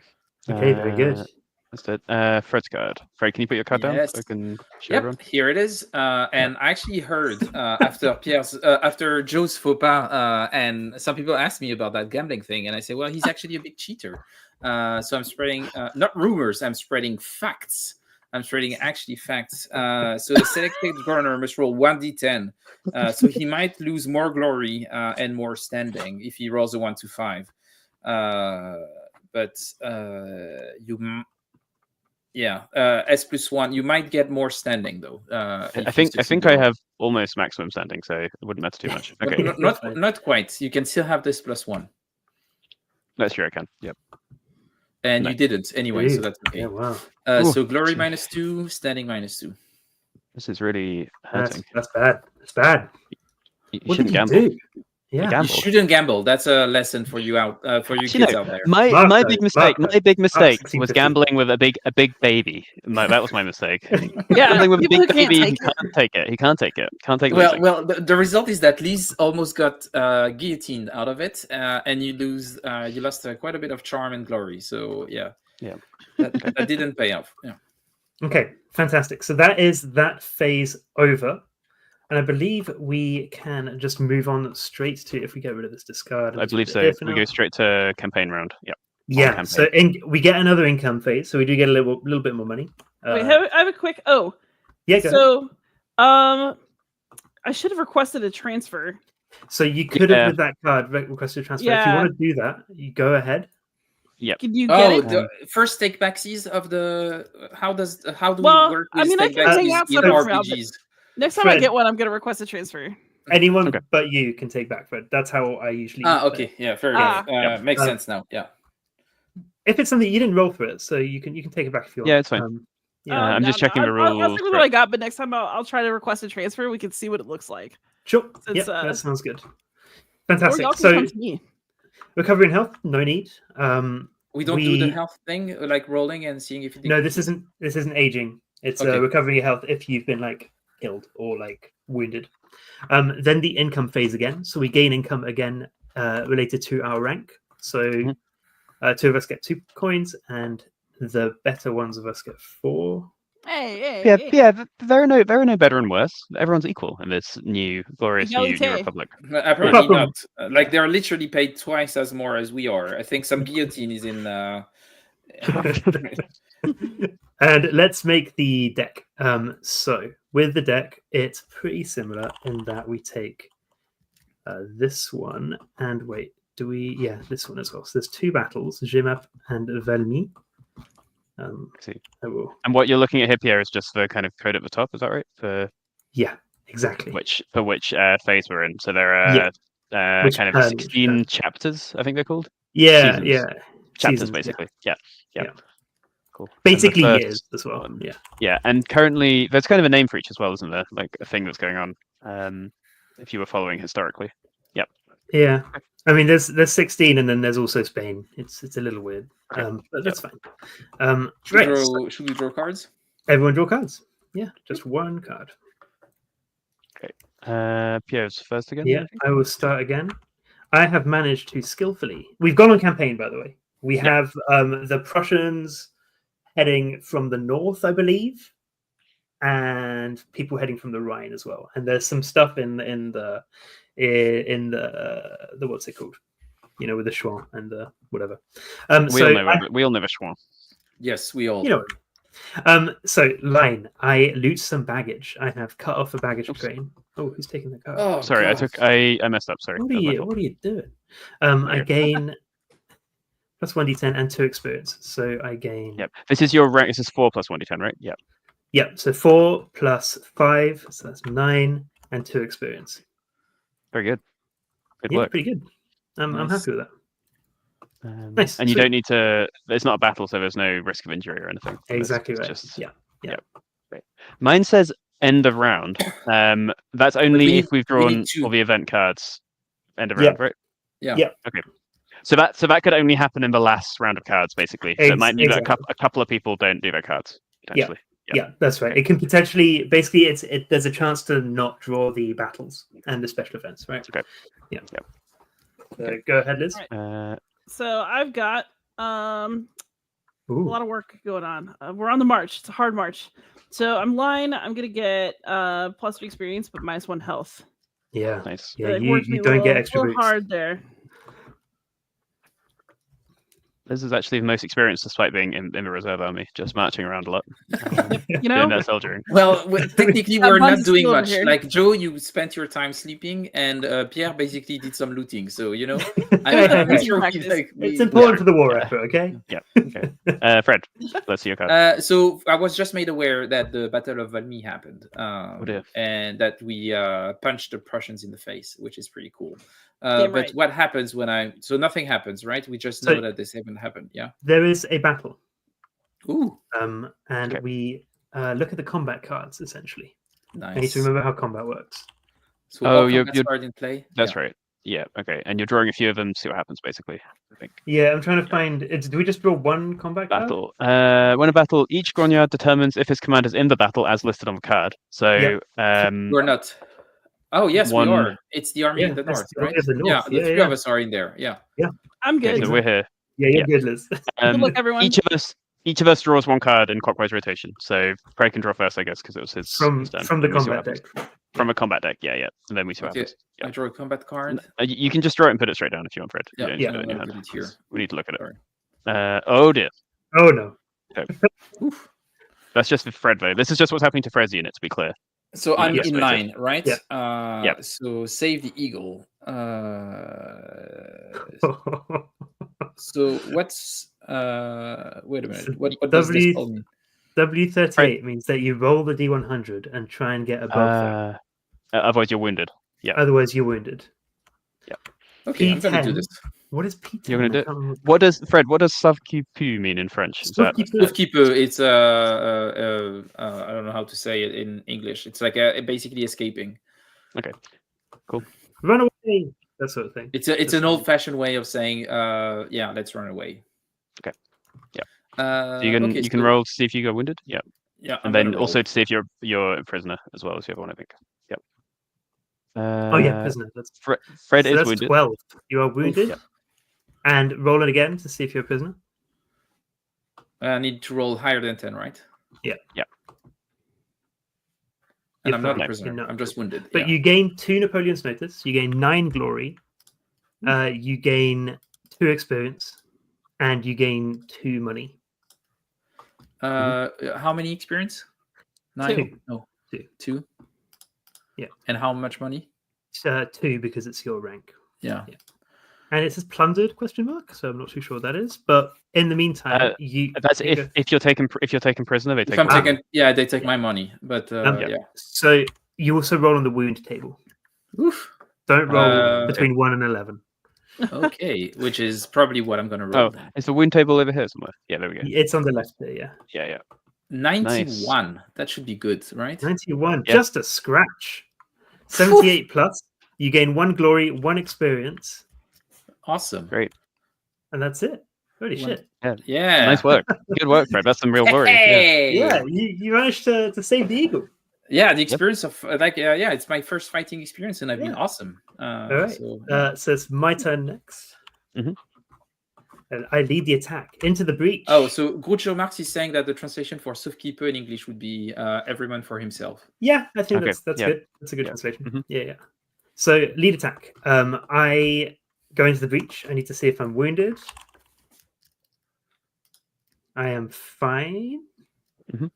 Okay, very good. That's it. Fred's card. Fred, can you put your card down so I can share everyone? Here it is. And I actually heard after Joe's faux pas, and some people asked me about that gambling thing, and I say, well, he's actually a big cheater. So I'm spreading not rumors, I'm spreading facts. I'm spreading actually facts. So the selected governor must roll 1d10. So he might lose more glory and more standing if he rolls a 1 to 5. But S+1, you might get more standing though. I think I have almost maximum standing, so it wouldn't matter too much. Okay, not quite. You can still have this +1. That's true. I can. Yep. And you didn't anyway, so that's okay. Yeah, wow. So glory -2, standing -2. This is really hurting. That's bad. That's bad. You What shouldn't did you gamble. do? Yeah. You shouldn't gamble. That's a lesson for you out for you kids out there. My big mistake was 16-15. gambling with a big baby. That was my mistake. Yeah, Gambling with a people big who can't baby, take he can't take it. He can't take it. Can't take it. Well, the result is that Liz almost got guillotined out of it, and you lost quite a bit of charm and glory. So yeah, that didn't pay off. Yeah. Okay, fantastic. So that is that phase over. And I believe we can just move on straight to, if we get rid of this discard. I believe so. We go straight to campaign round. Yep. Yeah. So we get another income phase. So we do get a little bit more money. Wait, I have a quick. Oh. Yeah. So, I should have requested a transfer. So you could have with that card requested a transfer. If you want to do that, you go ahead. Yep. Can you get it? The first take backsies of the how do we work with I mean, I can hang out in RPGs? Next time I get one, I'm going to request a transfer. Anyone but you can take back, Fred. That's how I usually. Okay. Yeah, fair enough. Makes sense now. Yeah. If it's something you didn't roll for it, so you can take it back if you want. Yeah, it's fine. I'm just checking the rules. I'll see what I got, but next time I'll try to request a transfer. We can see what it looks like. Sure. Yeah, that sounds good. Fantastic. So come to me. Recovery and health, no need. We don't do the health thing, like rolling and seeing if you. No, this isn't aging. It's recovering your health if you've been killed or wounded. Then the income phase again. So we gain income again related to our rank. So 2 of us get 2 coins, and the better ones of us get 4. Yeah. There are no better and worse. Everyone's equal in this new glorious new republic. Apparently not. They're literally paid twice as more as we are. I think some guillotine is in. And let's make the deck. So with the deck, it's pretty similar in that we take this one and this one as well. So there's 2 battles, Gemap and Valmy. See. And what you're looking at here, Pierre, is just the kind of code at the top. Is that right? Yeah. Exactly. which phase we're in. So there are Which kind of turn, 16 chapters, I think they're called. Yeah, Seasons. yeah. Chapters, Seasons, basically. Yeah. Cool. Basically And the years first as well. one- Yeah. Yeah, and currently there's kind of a name for each as well, isn't there? Like a thing that's going on. If you were following historically. Yep. Yeah. I mean, there's 16, and then there's also Spain. It's a little weird, Okay. but that's fine. Should we draw cards? Everyone draw cards. Yeah, just one card. Pierre's first again. Yeah, I will start again. I have managed to skillfully. We've gone on campaign, by the way. We have the Prussians heading from the north, I believe, and people heading from the Rhine as well. And there's some stuff in the what's it called? You know, with the Schwann and the whatever. We all know the Schwann. Yes, we all. You know. So line, I loot some baggage. I have cut off a baggage train. Oh, who's taking the card? Oh, Sorry, God. I messed up. Sorry. What are you doing? I gain plus 1d10 and 2 experience. So I gain. Yep. This is your rank. This is 4 plus 1d10, right? Yep. Yep. So 4 plus 5, so that's 9 and 2 experience. Very good. Good Yeah, work. pretty good. I'm happy with that. Nice. And you So- don't need to. It's not a battle, so there's no risk of injury or anything. Exactly It's right. just- Yeah. Great. Mine says end of round. That's only if we've we need drawn two. all the event cards. End of Yeah. round, right? Yeah. Yeah. Okay. So that could only happen in the last round of cards, basically. So it might mean that a couple of people don't do their cards potentially. Yeah, that's right. It can potentially, basically, there's a chance to not draw the battles and the special events, right? Okay. Yeah. Yep. So go ahead, Liz. So I've got a Ooh. lot of work going on. We're on the march. It's a hard march. So I'm lying. I'm gonna get plus 3 experience, but minus 1 health. Yeah. Nice. Yeah, It worked me you a don't little- get extra little boots. hard there. This is actually the most experienced, despite being in the reserve army, just marching around a lot. You know, Doing that soldiering. Well, technically, Got we're not bugs doing over much. here. Like Joe, you spent your time sleeping, and Pierre basically did some looting. So you know, Hey, I'm not hey, sure practice. it's important for the war effort, okay? Yeah. Okay. Fred, let's see your card. So I was just made aware that the Battle of Valmy happened, dear. and that we punched the Prussians in the face, which is pretty cool. Damn But right. what happens when so nothing happens, right? We just know that this haven't happened. Yeah. There is a battle. Ooh, And Okay. we look at the combat cards, essentially. I need nice. to remember how combat works. So Oh, all you're- combat card in play. That's right. Yeah. Okay. And you're drawing a few of them. See what happens, basically. I think. Yeah, I'm trying to find. Do we just draw one combat card? Battle. When a battle, each grognard determines if his commander is in the battle as listed on the card. So, We're not. Oh yes, One- we are. It's the army Yeah, in the that's north, the army right? of the north. Yeah, the Yeah, three yeah. of us are in there. Yeah. I'm okay, good. so we're here. Yeah, you're Yeah. good, Liz. Good luck, everyone. Each of us draws one card in clockwise rotation. So Craig can draw first, I guess, because it was his From his turn. the And we see what combat happens. deck. From a combat deck, yeah. And then we see what Okay. happens. I draw a combat card. You can just draw it and put it straight down if you want, Fred. You Yeah, don't need to yeah, put it in your I'm hand. gonna put it here. We need to look at it. Sorry. Oh dear. Oh no. Oof. That's just for Fred, though. This is just what's happening to Fred's unit, to be clear. So I'm Yes, in right, line, right? Yeah. Yep. So save the eagle. So what's wait a minute. So What does this W- all mean? W38 means that you roll the D100 and try and get above that. Otherwise, you're wounded. Otherwise, you're wounded. Okay, I'm gonna do P10. this. What is P10? You're gonna do I it? can't remember. What does sauve-qui-peut mean in French? Is that Sauve-qui-peut, it's I don't know how to say it in English. It's like basically escaping. Run away, that sort of thing. It's That's an fine. old-fashioned way of saying yeah, let's run away. Okay. Yeah. So So you can roll to see if you got wounded? Yeah. Yeah, And I'm then gonna also roll. to see if you're a prisoner as well as the other one, I think. Yep. Oh yeah, prisoner. That's, Fred so is that's wounded. 12. You are wounded. Yep. And roll it again to see if you're a prisoner. I need to roll higher than 10, right? Yeah. Yeah. And I'm not fine. a prisoner. You're not. I'm just wounded. But yeah. you gain 2 Napoleon's notice. You gain 9 glory. You gain 2 experience, and you gain 2 money. How many experience? 9? 2. No, 2. 2. Yeah. And how much money? 2 because it's your rank. Yeah. And it says plundered ? So I'm not too sure what that is. But in the meantime, you That's you if you're taken prisoner, they take If I'm money. taking, they take my money. But Yeah. yeah. So You also roll on the wound table. Oof. Don't roll between 1 and 11. Okay, which is probably what I'm gonna roll. Oh, Then. is the wound table over here somewhere? Yeah, there we go. It's on the left there, yeah. Yeah. 91. Nice. That should be good, right? 91, Yeah. just a scratch. 78 plus. You gain 1 glory, 1 experience, Awesome. Great. and that's it. Holy shit. Yeah. Nice work. Good work, Fred. That's some real glory. Hey! Yeah, you managed to save the eagle. Yeah, the experience of it's my first fighting experience, and I've been Yeah. awesome. All right. So it's my turn next. Mhm. And I lead the attack into the breach. Oh, so Groucho Marx is saying that the translation for Saufkeeper in English would be everyone for himself. Yeah, I think Okay, that's yeah. good. That's a good Yeah. translation. Mhm. Yeah. So lead attack. I go into the breach. I need to see if I'm wounded. I am fine. Mhm.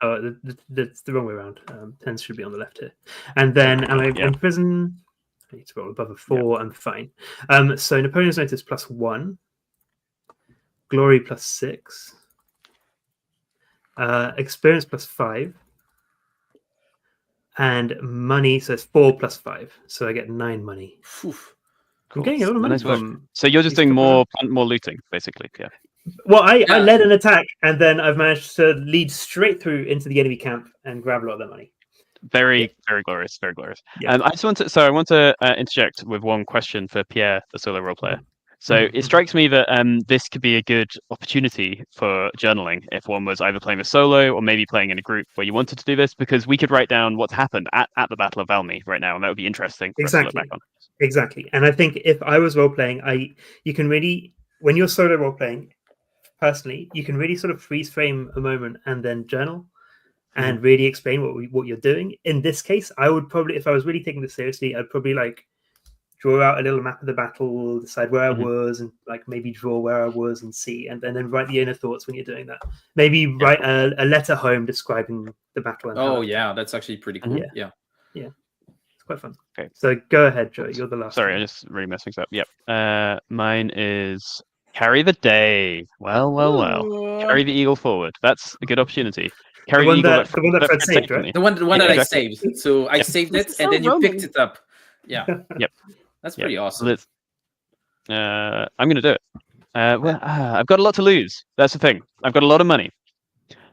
Oh, that's the wrong way around. 10s should be on the left here. And then am I in prison? I need to roll above a 4. I'm fine. So Napoleon's Notice +1. Glory +6. Experience +5. And money, so it's 4 + 5. So I get 9 money. Oof. I'm getting a lot of money Nice work. from. So you're just these doing couple more looting, basically. Yeah. Well, I Yeah. led an attack, and then I've managed to lead straight through into the enemy camp and grab a lot of their money. Very glorious. Very glorious. Yeah. I just want to interject with one question for Pierre, the solo role player. So it strikes me that this could be a good opportunity for journaling if one was either playing a solo or maybe playing in a group where you wanted to do this, because we could write down what's happened at the Battle of Valmy right now, and that would be interesting for us to look back on. Exactly. And I think if I was role playing, you can really, when you're solo role playing, personally, you can really sort of freeze frame a moment and then journal and really explain what you're doing. In this case, I would probably, if I was really taking this seriously, I'd probably like draw out a little map of the battle, decide where I was, and like maybe draw where I was and see, and then write the inner thoughts when you're doing that. Maybe write a letter home describing the battle. And Oh yeah, that's actually pretty cool. Yeah. It's quite fun. Okay. So go ahead, Joe. You're the last. Sorry, one. I just really messed things up. Yep. Mine is carry the day. Well. Carry the eagle forward. That's a good opportunity. Carry the one eagle. that Fred saved, right? The one that I exactly. saved. So I saved it, and then you picked it up. Yeah. Yep. That's pretty awesome. I'm going to do it. I've got a lot to lose. That's the thing. I've got a lot of money.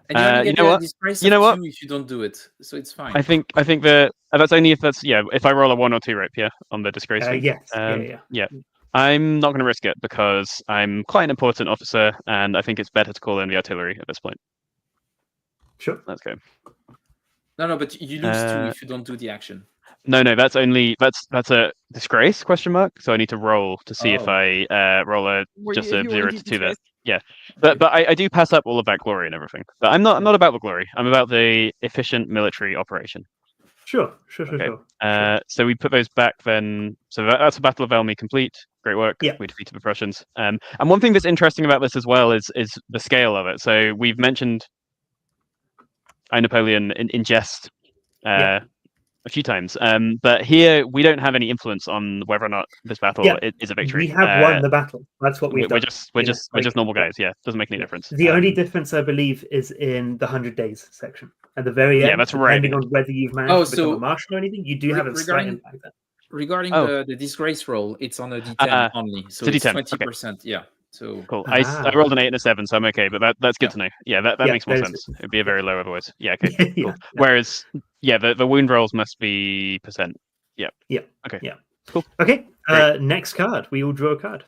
And you only you get know what? this price You know of what? 2 if you don't do it, so it's fine. I think that that's only if I roll a 1 or 2 rape on the disgrace thing. Yes. Yeah. I'm not going to risk it because I'm quite an important officer, and I think it's better to call in the artillery at this point. Sure. Let's go. No, but you lose 2 if you don't do the action. No, that's a disgrace ? So I need to roll to see if I roll a 0 to 2 there. Yeah, but I do pass up all of that glory and everything. But I'm not about the glory. I'm about the efficient military operation. Sure. So we put those back then. So that's the Battle of Valmy complete. Great work. Yeah. We defeated the Prussians. And one thing that's interesting about this as well is the scale of it. So we've mentioned Napoleon in jest a few times. But here we don't have any influence on whether or not this battle is a victory. We have won the battle. That's what we've done. We're just normal guys. Yeah, doesn't make any difference. The only difference, I believe, is in the 100 days section at the very end. Yeah, that's right. Depending on whether you've managed to become a marshal or anything, you do have a slight impact there. Regarding the disgrace roll, it's on a D10 only, so it's 20%. Okay. Yeah. So cool. I rolled an 8 and a 7, so I'm okay. But that's good to know. Yeah, that makes more sense. It'd be a very low otherwise. Yeah. Okay. Cool. Whereas, the wound rolls must be %. Yeah. Okay. Yeah. Cool. Okay. Next card. We all draw a card.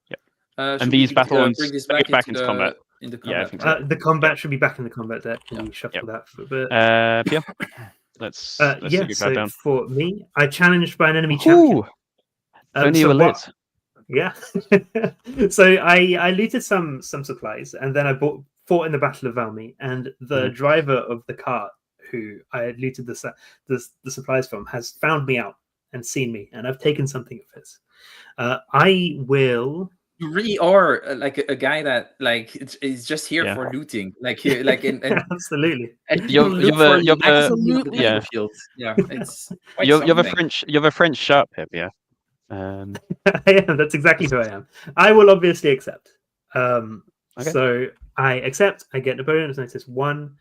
Yeah. And these battle ones get back into combat. In the combat. I think so. The combat should be back in the combat deck. Can you shuffle that for a bit? Yeah. Let's take so down. for me, I challenged by an enemy champion. Only you were Liz. Yeah. So I looted some supplies, and then I fought in the Battle of Valmy, and the driver of the cart who I had looted the supplies from has found me out and seen me, and I've taken something of his. I will. You really are like a guy that is just here for looting, absolutely. You're the field. Yeah, it's you're the French sharp hip, yeah. I am. That's exactly who I am. I will obviously accept. So I accept. I get Napoleon's Notice 1,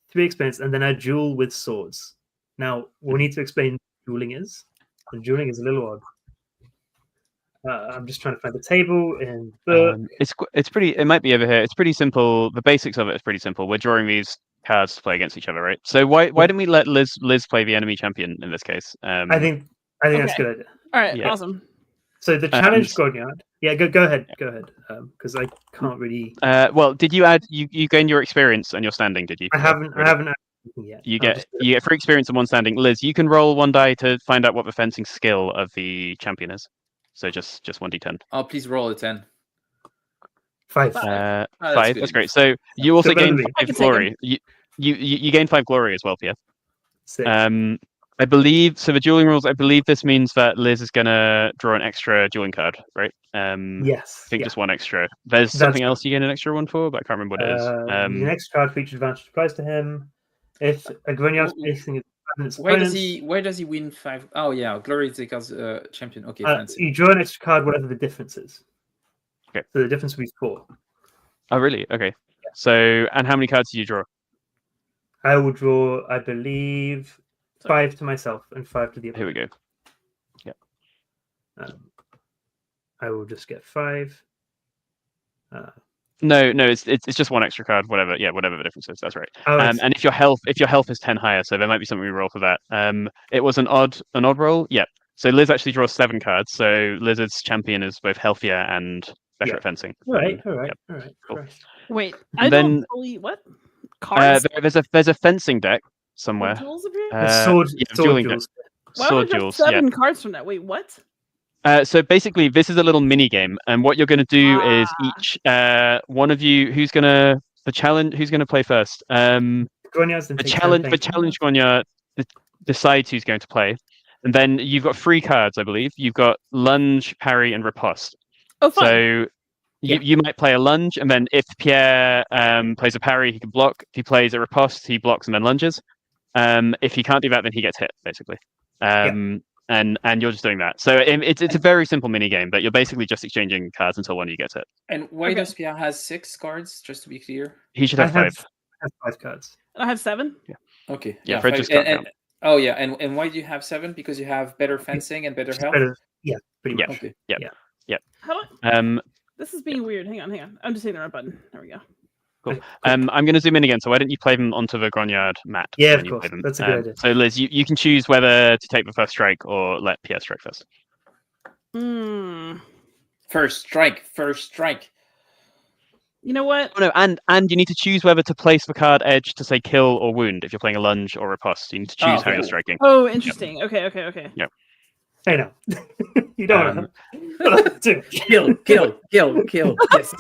3 experience, and then I duel with swords. Now we need to explain what dueling is. And dueling is a little odd. I'm just trying to find the table in the book. It's pretty. It might be over here. It's pretty simple. The basics of it is pretty simple. We're drawing these cards to play against each other, right? So why didn't we let Liz play the enemy champion in this case? I think that's a good idea. All right, Yeah. awesome. So the challenge grognard. Yeah, go ahead. Go ahead. Because I can't really. Well, did you add you gain your experience and your standing? Did you? I haven't added anything yet. You get free experience and 1 standing. Liz, you can roll 1 die to find out what the fencing skill of the champion is. So just 1d10. Oh, please roll a 10. 5. 5. That's That's good. great. So you also better gain than me. 5 glory. You gain 5 glory as well, Pierre. 6. I believe so. The dueling rules. I believe this means that Liz is gonna draw an extra dueling card, right? Yes. I think just 1 extra. There's something else you get an extra 1 for, but I can't remember what it is. The next card features advantage applies to him. If a grognard facing his opponents, Why does he win 5? Oh yeah, glory is because champion. Okay, fancy. you draw an extra card, whatever the difference is. Okay. So the difference will be 4. Oh really? Okay. So and how many cards do you draw? I will draw, I believe, 5 to myself and 5 to the Here we opponent. go. Yeah. I will just get 5. No, it's just 1 extra card, whatever. Yeah, whatever the difference is. That's right. Oh, And if your health is 10 higher, so there might be something we roll for that. It was an odd roll. Yeah. So Liz actually draws 7 cards. So Lizard's champion is both healthier and better at fencing. all right. Cool. Christ. Wait, And I then- don't fully what cards. There's a fencing deck somewhere. Duels appear? The sword dueling duels. Why Sword would I draw duels. 7 cards from that? Wait, what? So basically, this is a little mini game, and what you're going to do is Ah. each one of you who's going to play first. Grognards then The take challenge turn Grognard decides who's going to play, and then you've got 3 cards, I believe. You've got lunge, parry, and riposte. Oh, fun. So you might play a lunge, and then if Pierre plays a parry, he can block. If he plays a riposte, he blocks and then lunges. If he can't do that, then he gets hit, basically. And you're just doing that. So it's a very simple mini game, but you're basically just exchanging cards until one of you gets hit. And why Okay. does Pierre has 6 cards? Just to be clear. He should I have have 5. 5 cards. I have 7. Okay. Yeah, Fred 5. just can't and, count. oh yeah, and why do you have 7? Because you have better fencing and better Just health. better, pretty Yeah. much. Okay. How do I... Um, This is being weird. Hang on. I'm just hitting the right button. There we go. Cool. I'm going to zoom in again. So why don't you play them onto the grognard mat? Yeah, when of you course. play them? That's a good idea. So Liz, you can choose whether to take the first strike or let Pierre strike first. First strike. You know what? Oh, no, and you need to choose whether to place the card edge to say kill or wound if you're playing a lunge or riposte. You need to choose how okay. you're striking. Oh, interesting. Okay. Hey, no. You don't want to. Kill. Yes.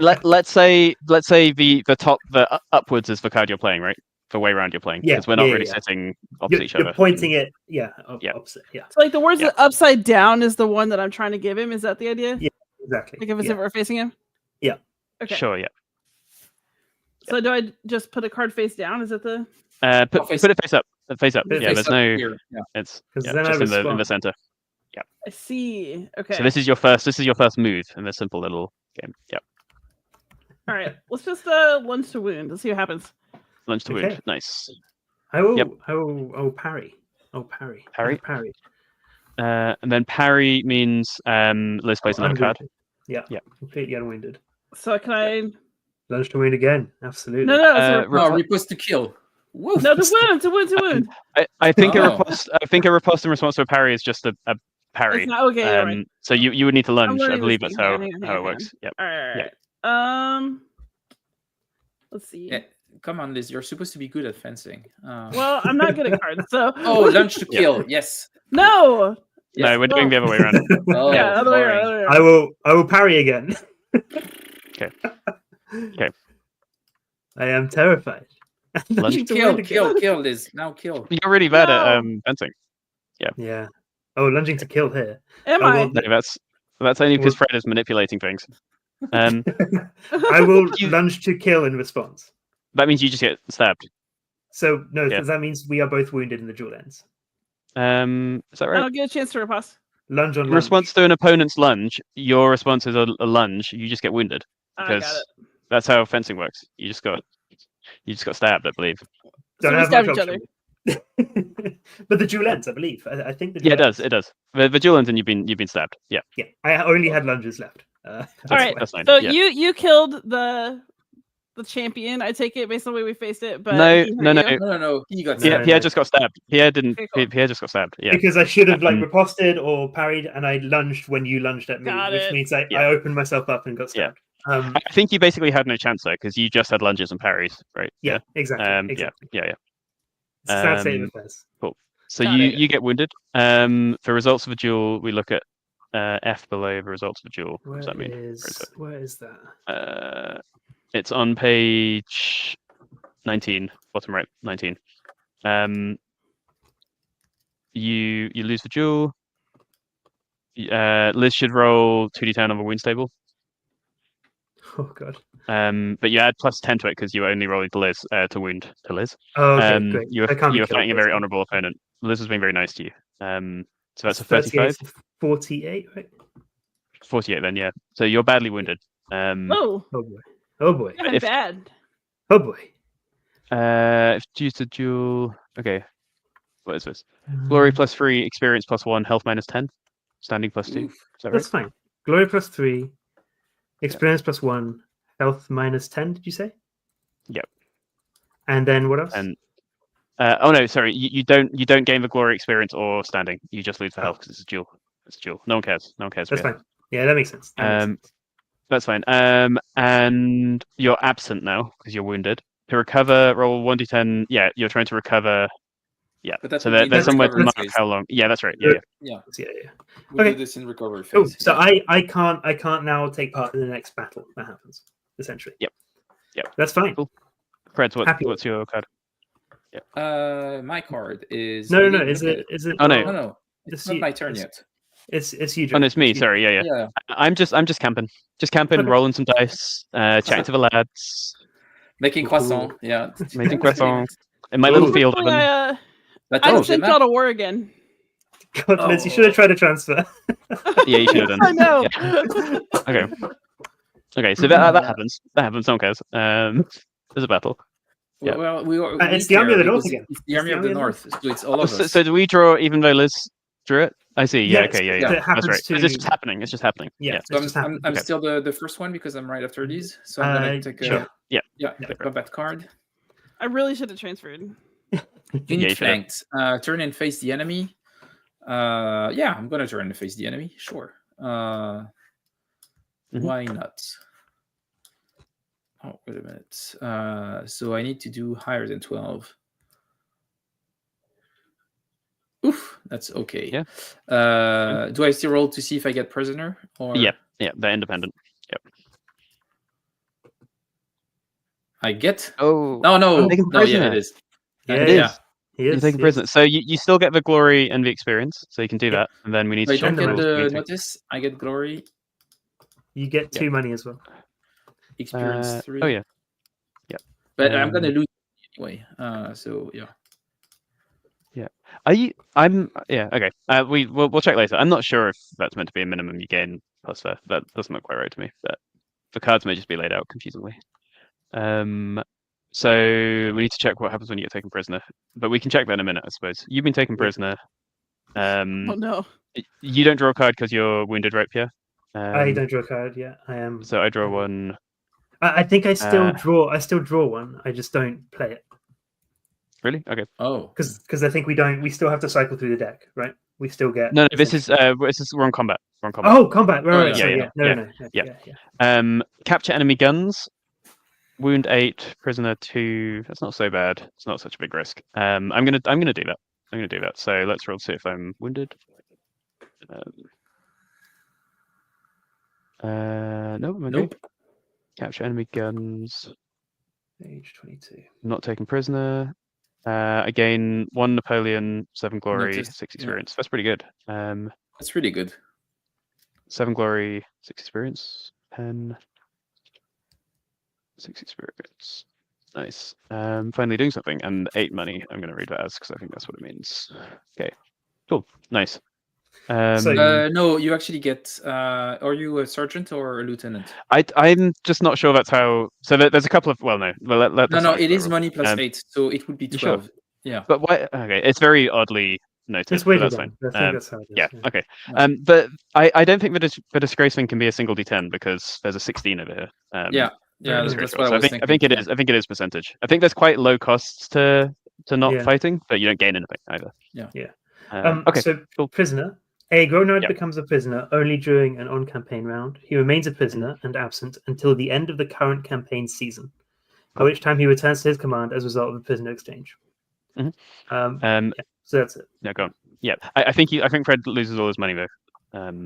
Let's say the top, the upwards is the card you're playing, right? The way around you're playing, Yeah, because we're not yeah, really yeah. sitting opposite each other. You're pointing it, Yeah. opposite. Yeah, So like the words Yeah. that upside down is the one that I'm trying to give him. Is that the idea? Yeah. exactly. Like if it's yeah. ever facing him? Yeah. Okay. Sure, yeah. So do I just put a card face down? Is it the Put it face up. Face up. Face Yeah, there's up no. here. Yeah. It's 'Cause yeah, then I just in the respond. center. I see. Okay. So this is your first move in this simple little game. Yeah. All right. Let's just lunge to wound. Let's see what happens. Lunge to Okay. wound. Nice. I will. Yep. Parry. Parry. Parry? Parry. And then parry means Liz plays another card. Unwounded. Yeah. Yeah. Completely unwounded. So can I? Lunge to wound again. Absolutely. No. No, riposte to kill. Woof. No, to wound. I think Oh. a riposte in response to a parry is just a parry. It's not okay. you're right. So you would need to lunge. I learning believe this that's thing. how Hang on. it works. Yep. All right. Yeah. Let's see. Yeah, come on, Liz. You're supposed to be good at fencing. Well, I'm not good at cards, so. Oh, lunge to kill. Yes. No. Yes. No, we're doing the other way around. Oh, Yeah, other way boring. around. I will parry again. Okay. Okay. I am terrified. Lunge. Kill, Liz. Now kill. You're really bad at No. fencing. Yeah. Oh, lunging to kill here. Am Oh, I? well, No, that's only because Fred is manipulating things. I will You- lunge to kill in response. That means you just get stabbed. So no, Yeah. because that means we are both wounded in the duel ends. Is that I right? don't get a chance to riposte. Lunge on In lunge. response to an opponent's lunge, your response is a lunge. You just get wounded I got because it. that's how fencing works. You just got stabbed, I believe. So Don't we have stab much each other. option. But the duel ends, I believe. I think the Yeah, duel it does. It does. The duel ends and you've been stabbed. Yeah. Yeah, I only had lunges left. All right, that's fine. so Yeah. you killed the champion. I take it based on the way we faced it, but No, he hurt no, no. you? No. He got No, Pierre just got stabbed. Pierre didn't. Okay, cool. Pierre just got stabbed. Yeah. Because I should have riposted or parried, and I lunged when you lunged at me, Got which it. means I Yeah. opened myself up and got Yeah. stabbed. I think you basically had no chance though, because you just had lunges and parries, right? Yeah, exactly. Yeah. Sad state of affairs. Cool. So Got it. you get wounded. For results of a duel, we look at F below the results of a duel. What does that mean? Where is that? It's on page 19, bottom right, 19. You lose the duel. Liz should roll 2d10 on the wounds table. Oh god. But you add +10 to it because you were only rolling to Liz to wound to Liz. Oh, okay, great. You were fighting a very honourable opponent. Liz was being very nice to you. So that's a 35. 48, right? 48 then, yeah. So you're badly wounded. Oh, Oh boy. Oh boy. kind bad. Oh boy. If due to duel, okay. What is this? Glory +3, experience +1, health -10, standing +2. Is that That's right? fine. Glory +3, experience +1, health -10. Did you say? Yep. And then what else? And oh no, sorry, you don't gain the glory experience or standing. You just lose the health because it's a duel. It's a duel. No one cares. No one cares. That's fine. Yeah, that makes sense. That's fine. And you're absent now because you're wounded. To recover, roll 1d10. Yeah, you're trying to recover. Yeah. But that's so what we there's do in somewhere to recovery mark phase. how long. Yeah, that's right. Yeah. Yeah. We Okay. do this in recovery phase. Cool. So yeah. I can't now take part in the next battle that happens, essentially. Yep. That's fine. Cool. Fred, Happy. what's your card? My card is No. I didn't Is look at it? Oh, no. No. It's not my turn yet. It's you. Oh, no, it's me. It's you. Sorry. Yeah. Yeah. I'm just camping. Just camping, Okay. rolling some dice, chatting to the lads, Making croissant. Yeah. making croissant in my little field Hopefully oven. But I oh, sent y'all to war again. God, Liz, you should have tried to transfer. Yeah, you should have done. I know. Yeah. Okay. So that happens. That happens. No one cares. There's a battle. Yeah. Well, it's the army of the north because again. It's the army of the north. So it's all Oh, of us. so do we draw even though Liz drew it? I see. Yeah. Yes, Okay. Yeah. it That's happens right. to- It's just happening. It's just happening. Yeah. So it's just I'm happened. still the first one because I'm right after these. So I'm gonna take sure. Yeah. the combat card. I really should have transferred. you should have. Flanked. Turn and face the enemy. Yeah, I'm gonna turn and face the enemy. Sure. Why not? Oh, wait a minute. So I need to do higher than 12. Oof, that's okay. Yeah. Do I still roll to see if I get prisoner? Or Yeah. They're independent. Yep. I get. Oh. No. taking No, yeah, prisoner. it is. Yeah, It yeah. is. He You're is, taking he prisoner. is. So you still get the glory and the experience, so you can do Yeah. that, and then we need I to check don't the get rules the meeting. notice. I get glory, You get 2 money as well. experience 3. Oh yeah. But I'm gonna lose anyway. So yeah. Okay. We'll check later. I'm not sure if that's meant to be a minimum you gain plus that. That doesn't look quite right to me. But the cards may just be laid out confusingly. So we need to check what happens when you get taken prisoner. But we can check that in a minute, I suppose. You've been taken prisoner. Oh no. You don't draw a card because you're wounded, right, Pierre? I don't draw a card. Yeah, I am. So I draw one. I think I still draw. I still draw one. I just don't play it Really? Okay. Oh. because I think we don't. We still have to cycle through the deck, right? We still get. No, this is we're on combat. We're on combat. Oh, combat. Right. yeah, Sorry, yeah. No. Capture enemy guns. Wound 8, prisoner 2. That's not so bad. It's not such a big risk. I'm gonna do that. So let's roll to see if I'm wounded. No, I'm okay. Nope. Capture enemy guns. Page 22. Not taken prisoner. I gain 1 Napoleon, 7 glory, Notice, 6 yeah. experience. That's pretty good. That's really good. 7 glory, 6 experience. 10. 6 experience. Nice. Finally doing something. And 8 money. I'm going to read that as because I think that's what it means. Okay. Cool. Nice. No, you actually get. Are you a sergeant or a lieutenant? I'm just not sure that's how. So there's a couple of. Well, no. Well, No, it is money plus 8, so it would be You sure? 12. Yeah. But why? Okay, it's very oddly noted. It's But weighted that's down. fine. I think that's how it is. Yeah. Yeah. Okay. No. But I don't think the disgrace thing can be a single D10 because there's a 16 over here. Yeah. Yeah, disgrace That's roll. what So I was I think thinking. it is. I think it is percentage. I think there's quite low costs to not Yeah. fighting, but you don't gain anything either. Yeah. Okay. So cool. prisoner. A grognard Yeah. becomes a prisoner only during an on-campaign round. He remains a prisoner and absent until the end of the current campaign season, by which time he returns to his command as a result of a prisoner exchange. Mhm. Yeah, so that's it. No, go on. Yeah, I think Fred loses all his money though.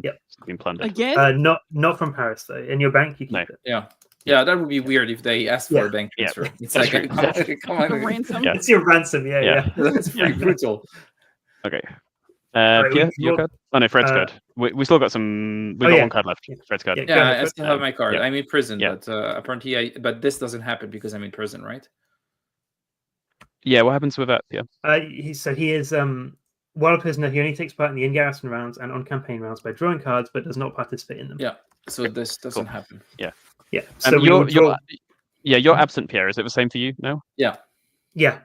Yep. It's been plundered. Again? Not from Paris though. In your bank, you keep No. it. Yeah, that would be weird if they asked for Yeah. a bank Yeah. transfer. It's That's like, true. come on, Ransom? Yeah. It's your ransom. Yeah, Yeah. yeah. that's pretty brutal. Okay. Right, Pierre, we your draw- card? Oh no, Fred's card. We still got some. We Oh, got yeah. one card left. Yeah. Fred's card. Yeah. Go Yeah, ahead, I Fred. still have my card. Yeah. I'm in prison, Yeah. but apparently but this doesn't happen because I'm in prison, right? Yeah. What happens with that? Yeah. He is while a prisoner, he only takes part in the in-garrison rounds and on-campaign rounds by drawing cards, but does not participate in them. Yeah. So this doesn't happen. Yeah. So we you're, will draw. you're absent, Pierre. Is it the same for you? No. Yeah.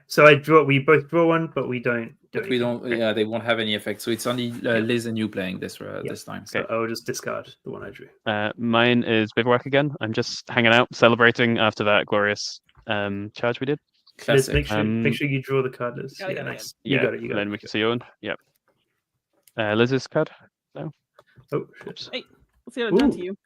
So I draw. We both draw one, but we don't. But we don't. Yeah, they won't have any effect. So it's only Liz and you playing this this time. So I will just discard the one I drew. Mine is bivouac again. I'm just hanging out, celebrating after that glorious charge we did. Liz, Classic. make sure you draw the card, Liz. Got it, Yeah, got it, nice. Yeah. You got it. You got Then it. we can see your one. Yep. Liz's card. Oh shit! Let's see what I've done to Ooh. you.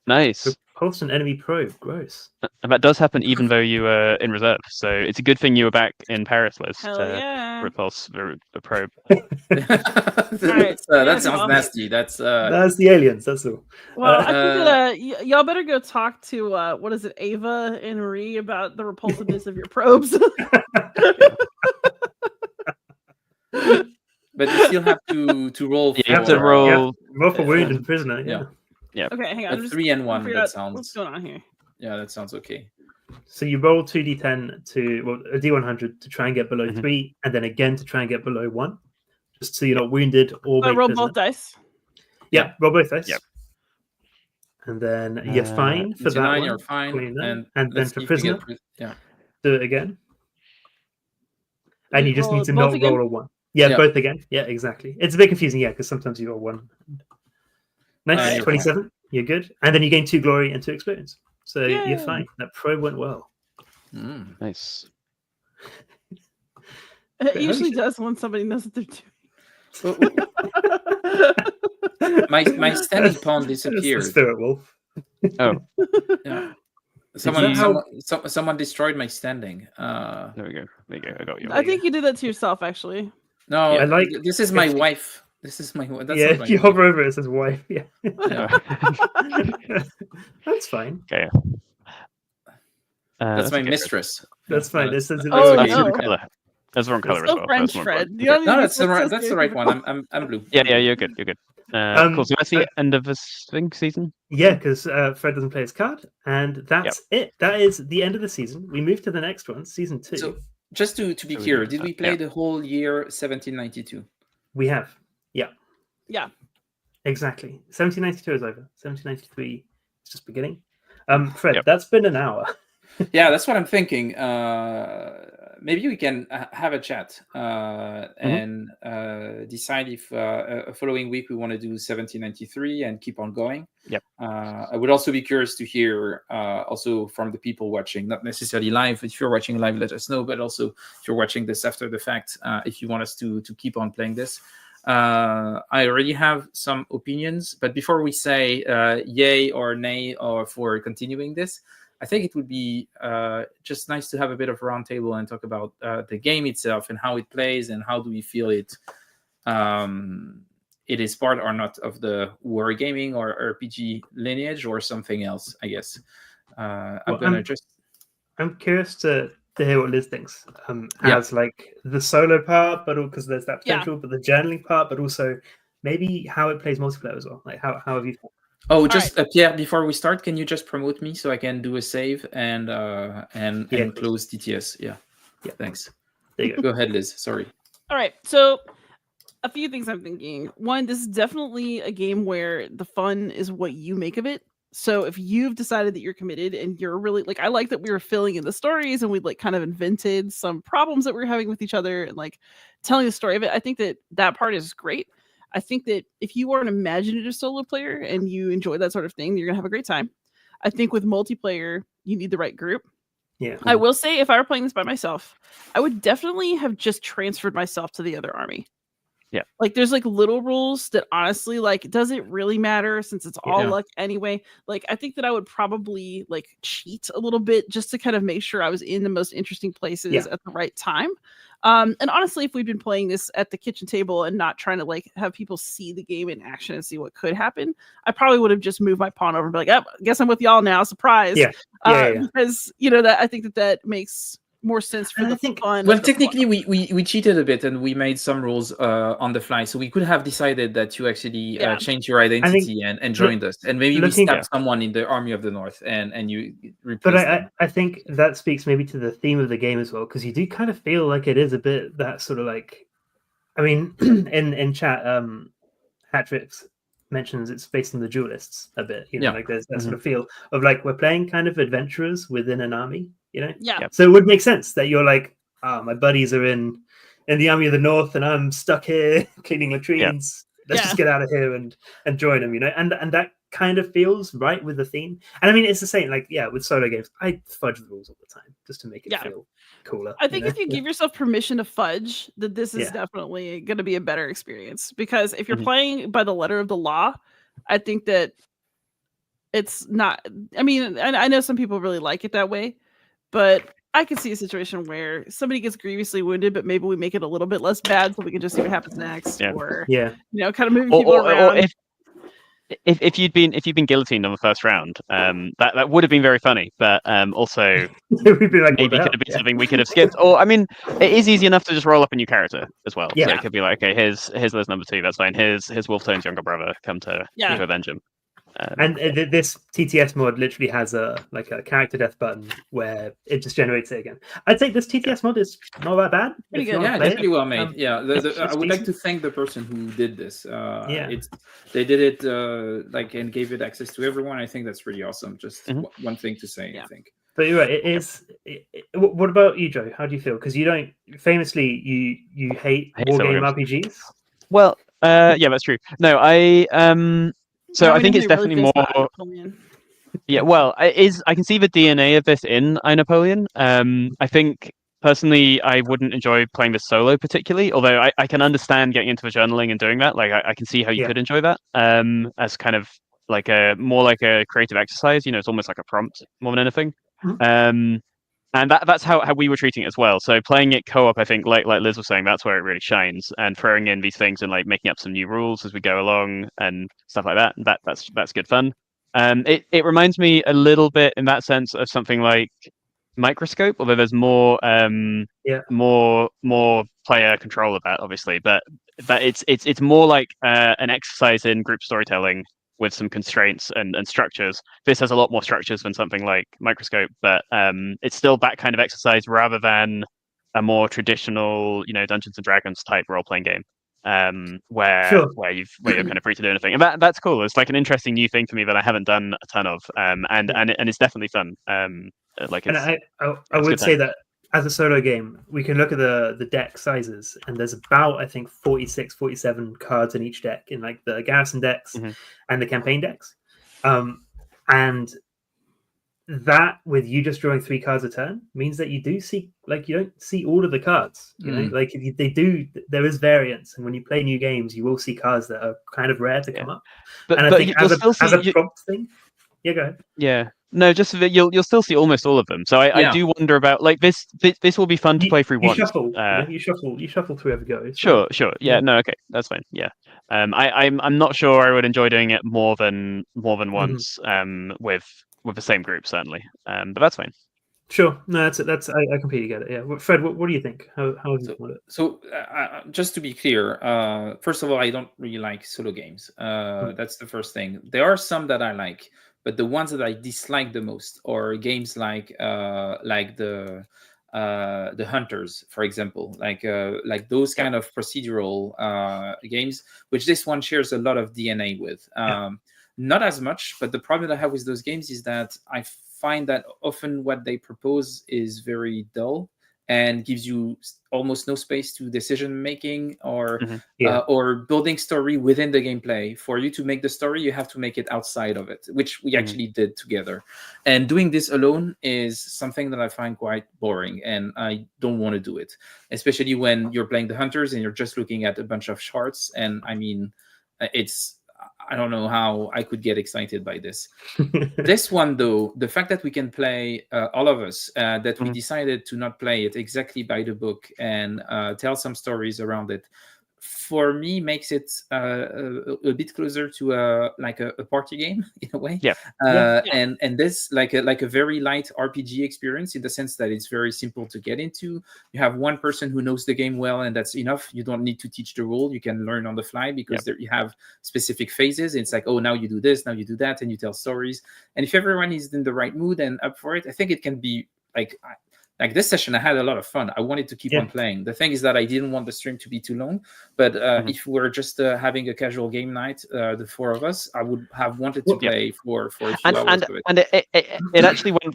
Nice. Repulse an enemy probe. Gross. And that does happen even though you were in reserve. So it's a good thing you were back in Paris, Liz, Hell to yeah. repulse the probe. That sounds well. nasty. That's That's the aliens. That's all. Well, I think that y'all better go talk to what is it, Ava and Marie about the repulsiveness of your probes. but you still have to roll. You have for, to roll. Yeah. Roll for wound Yeah. and prisoner. Yeah. Okay, hang on. I'm A just 3 and 1. figure That out sounds. what's going on here. Yeah, that sounds okay. So you roll 2d10 a d100 to try and get below Mhm. 3, and then again to try and get below 1, just so you're not wounded or So I made roll prisoner. both dice. Yeah, roll both dice. Yep. And then you're fine for that 29, one. you're fine. 29. And then let's for see if we prisoner, get yeah. do it again. And you just Roll need to both not again? roll a 1. Yeah, Yeah. both again. Yeah, exactly. It's a bit confusing, yeah, because sometimes you roll 1. Nice, You're 27. You're good. And then you gain 2 glory and 2 experience. So Yay. you're fine. That probe went well. Mm. Nice. It Wait, usually holy does when somebody knows what they're doing. My standing pawn That's the disappeared. spirit wolf. Oh, Yeah. that how- Someone destroyed my standing. there we go. There you go. I got you. I think you did that to yourself, actually. No, I like- this is my wife. This is my. That's Yeah, not my if you hover over it, it says wife. Yeah. Yeah. That's fine. Okay. That's my okay, Fred. mistress. That's fine. No, This is Oh, That's no. the color. That's the wrong color as So well. French, That's more Fred. important. You don't Okay. No, even that's the supposed right. to That's say the right people. one. I'm blue. Yeah, you're good. You're good. Cool. So that's the end of this thing season. Yeah, because Fred doesn't play his card, and that's it. That is the end of the season. We move to the next one, season 2. So just to be So we clear, do did we that, play yeah. the whole year 1792? We have, yeah, Yeah. exactly. 1792 is over. 1793 is just beginning. Fred, Yep. that's been an hour. Yeah, that's what I'm thinking. Maybe we can have a chat and decide if following week we want to do 1793 and keep on going. Yep. I would also be curious to hear also from the people watching, not necessarily live. If you're watching live, let us know. But also if you're watching this after the fact, if you want us to keep on playing this. I already have some opinions, but before we say yay or nay or for continuing this, I think it would be just nice to have a bit of a roundtable and talk about the game itself and how it plays and how do we feel it is part or not of the wargaming or RPG lineage or something else, I guess. I'm curious to hear what Liz thinks. As like the solo part, but because there's that potential, but the journaling part, but also maybe how it plays multiplayer as well. Like how have you? Oh, just Pierre, before we start, can you just promote me so I can do a save and close TTS? Yeah, thanks. There you go. Go ahead, Liz. Sorry. All right. So a few things I'm thinking. One, this is definitely a game where the fun is what you make of it. So if you've decided that you're committed and you're really like, I like that we were filling in the stories and we'd like kind of invented some problems that we were having with each other and like telling the story of it. I think that part is great. I think that if you are an imaginative solo player and you enjoy that sort of thing, you're gonna have a great time. I think with multiplayer, you need the right group. Yeah. I will say, if I were playing this by myself, I would definitely have just transferred myself to the other army. Yeah. Like there's like little rules that honestly, like, does it really matter since it's all luck anyway? Like, I think that I would probably like cheat a little bit just to kind of make sure I was in the most interesting places at the right time. And honestly, if we'd been playing this at the kitchen table and not trying to like have people see the game in action and see what could happen, I probably would have just moved my pawn over and be like, oh, I guess I'm with y'all now. Surprise. Because, you know, that I think that makes more sense for the fun. Well, technically, we cheated a bit and we made some rules on the fly, so we could have decided that you actually changed your identity and joined us, and maybe we stabbed someone in the Army of the North and you replaced them. I think that speaks maybe to the theme of the game as well, because you do kind of feel like it is a bit that sort of like, I mean, in chat, Hatrix mentions it's based on the duelists a bit, you know, like there's that sort of feel of like we're playing kind of adventurers within an army, you know. So it would make sense that you're like, my buddies are in the Army of the North and I'm stuck here cleaning latrines. Let's just get out of here and join them, you know. And that kind of feels right with the theme. And I mean, it's the same, like, with solo games, I fudge the rules all the time just to make it feel cooler. I think if you give yourself permission to fudge, that this is definitely going to be a better experience. Because if you're playing by the letter of the law, I think that it's not, I mean, I know some people really like it that way, but I could see a situation where somebody gets grievously wounded, but maybe we make it a little bit less bad so we can just see what happens next. Or, you know, kind of moving people around. Or if you'd been guillotined on the first round, that would have been very funny, but also we'd be like, maybe could have been something we could have skipped. Or I mean, it is easy enough to just roll up a new character as well. So it could be like, okay, here's Liz number 2, that's fine. Here's Wolftone's younger brother, come to avenge him. And this TTS mod literally has a character death button where it just generates it again. I'd say this TTS mod is not that bad. Pretty good. Yeah, it's pretty well made. I would like to thank the person who did this. They did it and gave it access to everyone. I think that's really awesome. Just one thing to say, I think. But you're right. It is. What about you, Joe? How do you feel? Because you don't famously you hate wargame RPGs. Well, yeah, that's true. No, So I think it's definitely more. Yeah, well, I can see the DNA of this in Napoleon. I think personally, I wouldn't enjoy playing this solo particularly, although I can understand getting into the journaling and doing that. Like I can see how you could enjoy that as kind of like more like a creative exercise. You know, it's almost like a prompt more than anything. And that's how we were treating it as well. So playing it co-op, I think, like Liz was saying, that's where it really shines. And throwing in these things and like making up some new rules as we go along and stuff like that. That's good fun. It reminds me a little bit in that sense of something like Microscope, although there's more player control of that, obviously. But it's more like an exercise in group storytelling with some constraints and structures. This has a lot more structures than something like Microscope, but it's still that kind of exercise rather than a more traditional, Dungeons and Dragons type role-playing game, where you're kind of free to do anything. And that's cool. It's like an interesting new thing for me that I haven't done a ton of, and it's definitely fun. I would say that as a solo game, we can look at the deck sizes, and there's about, I think, 46, 47 cards in each deck, in like the garrison decks and the campaign decks. And that, with you just drawing 3 cards a turn, means that you do see, like, you don't see all of the cards. You know, like there is variance, and when you play new games, you will see cards that are kind of rare to come up. But I think as a prompt thing, go ahead. Yeah. No, just that you'll still see almost all of them. So I do wonder about, like, this will be fun to play through once. You shuffle through every go. Sure. Yeah. No. Okay. That's fine. Yeah. I'm not sure I would enjoy doing it more than once. With the same group, certainly. But that's fine. Sure. No, that's I completely get it. Yeah. Fred, what do you think? How do you want it? So just to be clear, first of all, I don't really like solo games. That's the first thing. There are some that I like, but the ones that I dislike the most are games like the Hunters, for example, like those kind of procedural games, which this one shares a lot of DNA with. not as much. But the problem I have with those games is that I find that often what they propose is very dull and gives you almost no space to decision making or building story within the gameplay. For you to make the story, you have to make it outside of it, which we actually did together. And doing this alone is something that I find quite boring, and I don't want to do it, especially when you're playing the hunters and you're just looking at a bunch of charts. And I mean, I don't know how I could get excited by this. This one, though, the fact that we can play, all of us, that we decided to not play it exactly by the book and tell some stories around it, for me makes it a bit closer to a party game in a way. And this like a very light RPG experience in the sense that it's very simple to get into. You have one person who knows the game well, and that's enough. You don't need to teach the rule. You can learn on the fly because there you have specific phases. It's like, oh, now you do this, now you do that, and you tell stories. And if everyone is in the right mood and up for it, I think it can be like this session, I had a lot of fun. I wanted to keep on playing. The thing is that I didn't want the stream to be too long. But if we're just having a casual game night, the four of us, I would have wanted to play for a few hours of it. And it actually went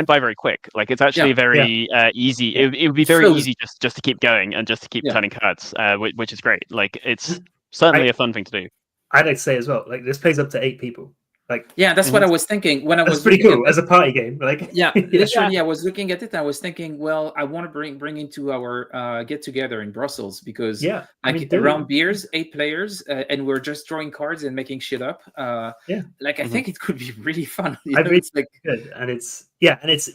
by very quick. Like it's actually very easy. It would be very easy just to keep going and just to keep turning cards, which is great. Like it's certainly a fun thing to do. I'd like to say as well, like this plays up to 8 people. Like that's what I was thinking when I was pretty cool as a party game. Like literally, I was looking at it and I was thinking, well, I want to bring into our get together in Brussels because around beers, 8 players, and we're just drawing cards and making shit up. I think it could be really fun. It's like good, and it's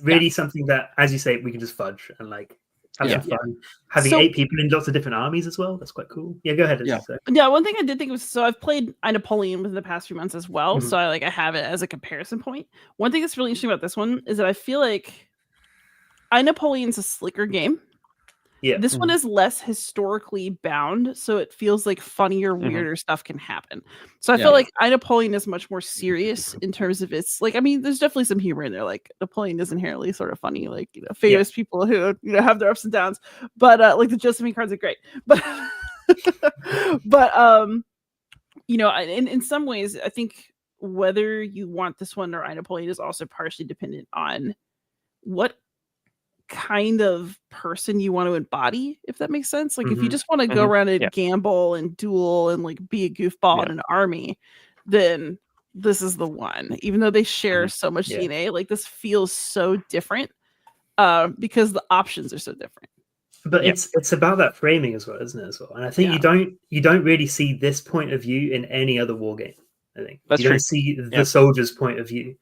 really something that, as you say, we can just fudge and like. Have some fun. Having 8 people in lots of different armies as well. That's quite cool. Yeah, go ahead. One thing I did think was, I've played Napoleon within the past few months as well. So I have it as a comparison point. One thing that's really interesting about this one is that I feel like Napoleon's a slicker game. Yeah. This one is less historically bound, so it feels like funnier, weirder stuff can happen. So I feel like Napoleon is much more serious in terms of its there's definitely some humor in there. Like Napoleon is inherently sort of funny, like famous people who have their ups and downs. But like the Josephine cards are great. But in some ways, I think whether you want this one or Napoleon is also partially dependent on what kind of person you want to embody, if that makes sense. Like if you just want to go around and gamble and duel and like be a goofball in an army, then this is the one. Even though they share so much DNA, like this feels so different because the options are so different. But it's about that framing as well, isn't it? As well, and I think you don't really see this point of view in any other war game. I think you don't see the soldier's point of view.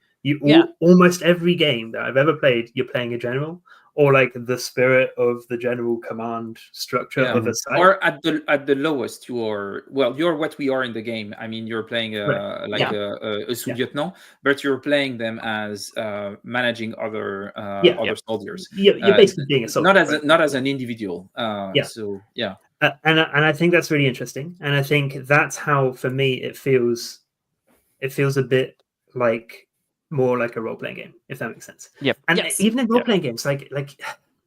Almost every game that I've ever played, you're playing a general. Or like the spirit of the general command structure of a site. Or at the lowest, you're what we are in the game. I mean, you're playing a sous-lieutenant, but you're playing them as managing other soldiers. You're basically being a soldier, not as an individual. So and I think that's really interesting. And I think that's how, for me, it feels a bit like more like a role-playing game, if that makes sense. And even in role-playing games, like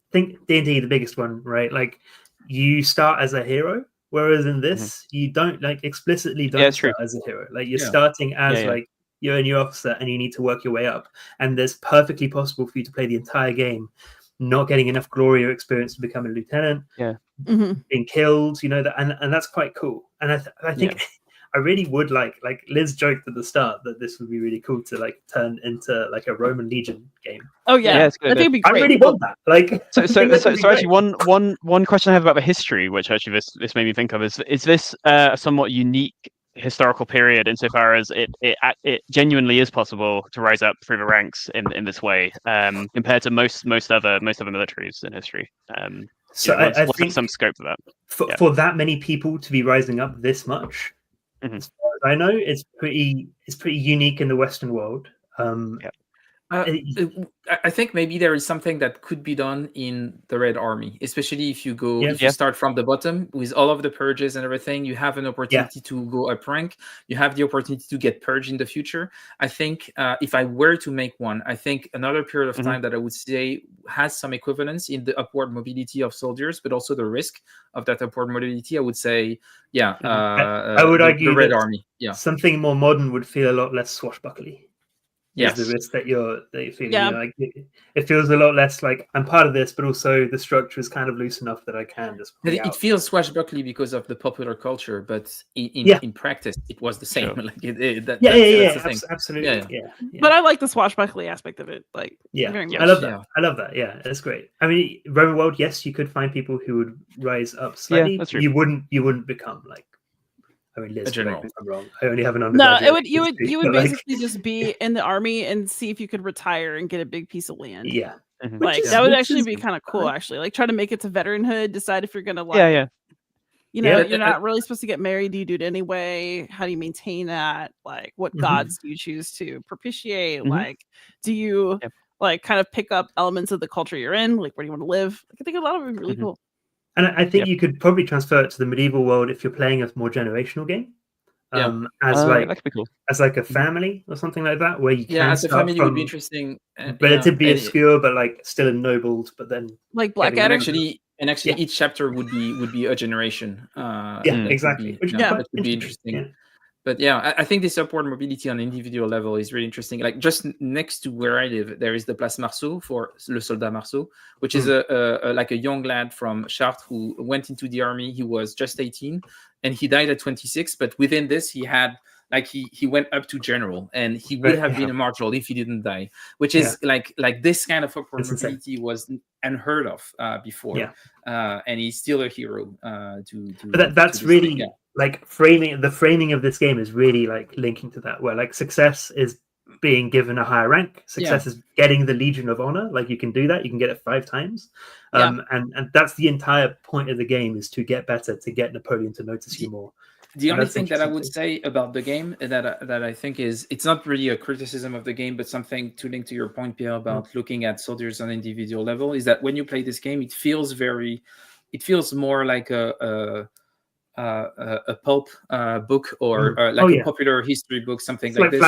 think D&D, the biggest one, right? Like you start as a hero, whereas in this you don't explicitly start as a hero. Like you're starting as like you're a new officer and you need to work your way up, and there's perfectly possible for you to play the entire game not getting enough glory or experience to become a lieutenant, being killed, and that's quite cool. And I think I really would like Liz joked at the start that this would be really cool to like turn into like a Roman Legion game. Oh yeah, it's good. I think it'd be great. I really want that. Like, so actually, one question I have about the history, which actually this made me think of, is this a somewhat unique historical period insofar as it genuinely is possible to rise up through the ranks in this way, compared to most other militaries in history. So I think some scope for that. For that many people to be rising up this much. As far as I know, it's pretty unique in the Western world. I think maybe there is something that could be done in the Red Army, especially if you go if you start from the bottom with all of the purges and everything. You have an opportunity to go up rank. You have the opportunity to get purged in the future. I think if I were to make one, I think another period of time that I would say has some equivalence in the upward mobility of soldiers, but also the risk of that upward mobility. I would say, I would argue the Red that Army. Yeah, something more modern would feel a lot less swashbuckly. Yes, the risk that you're feeling. Yeah. Like it feels a lot less like I'm part of this, but also the structure is kind of loose enough that I can just. It feels swashbuckly because of the popular culture, but in practice, it was the same. Sure. Like absolutely. Yeah. But I like the swashbuckly aspect of it. Like, very much. I love that. I love that. Yeah, that's great. I mean, Roman world, yes, you could find people who would rise up slightly. That's true. You wouldn't become like. I mean, Liz, general. I'm wrong. I only have an undergraduate. No, you would basically just be in the army and see if you could retire and get a big piece of land. Yeah, like that would actually be kind of cool. Actually, like try to make it to veteranhood. Decide if you're gonna like. You know, you're not really supposed to get married. Do you do it anyway? How do you maintain that? Like, what gods do you choose to propitiate? Like, do you like kind of pick up elements of the culture you're in? Like, where do you want to live? Like, I think a lot of it would be really cool. And I think you could probably transfer it to the medieval world if you're playing a more generational game, that could be cool. As like a family or something like that, where you can as a family would be interesting, relatively obscure, but like still ennobled, but then like Blackadder. And actually, each chapter would be a generation. Exactly. That would be interesting. Yeah. But I think this upward mobility on an individual level is really interesting. Like just next to where I live, there is the Place Marceau for Le Soldat Marceau, which is a young lad from Chartres who went into the army. He was just 18 and he died at 26. But within this, he had he went up to general, and he would have been a marshal if he didn't die. Which is like this kind of upward mobility was unheard of before, and he's still a hero. But that's really. Like the framing of this game is really like linking to that, where like success is being given a higher rank. Success is getting the Legion of Honor. Like you can do that. You can get it 5 times. And that's the entire point of the game, is to get better, to get Napoleon to notice you more. The only thing that I would say about the game that I think is, it's not really a criticism of the game, but something to link to your point, Pierre, about looking at soldiers on an individual level, is that when you play this game, it feels more like a pulp book or a popular history book, something like this.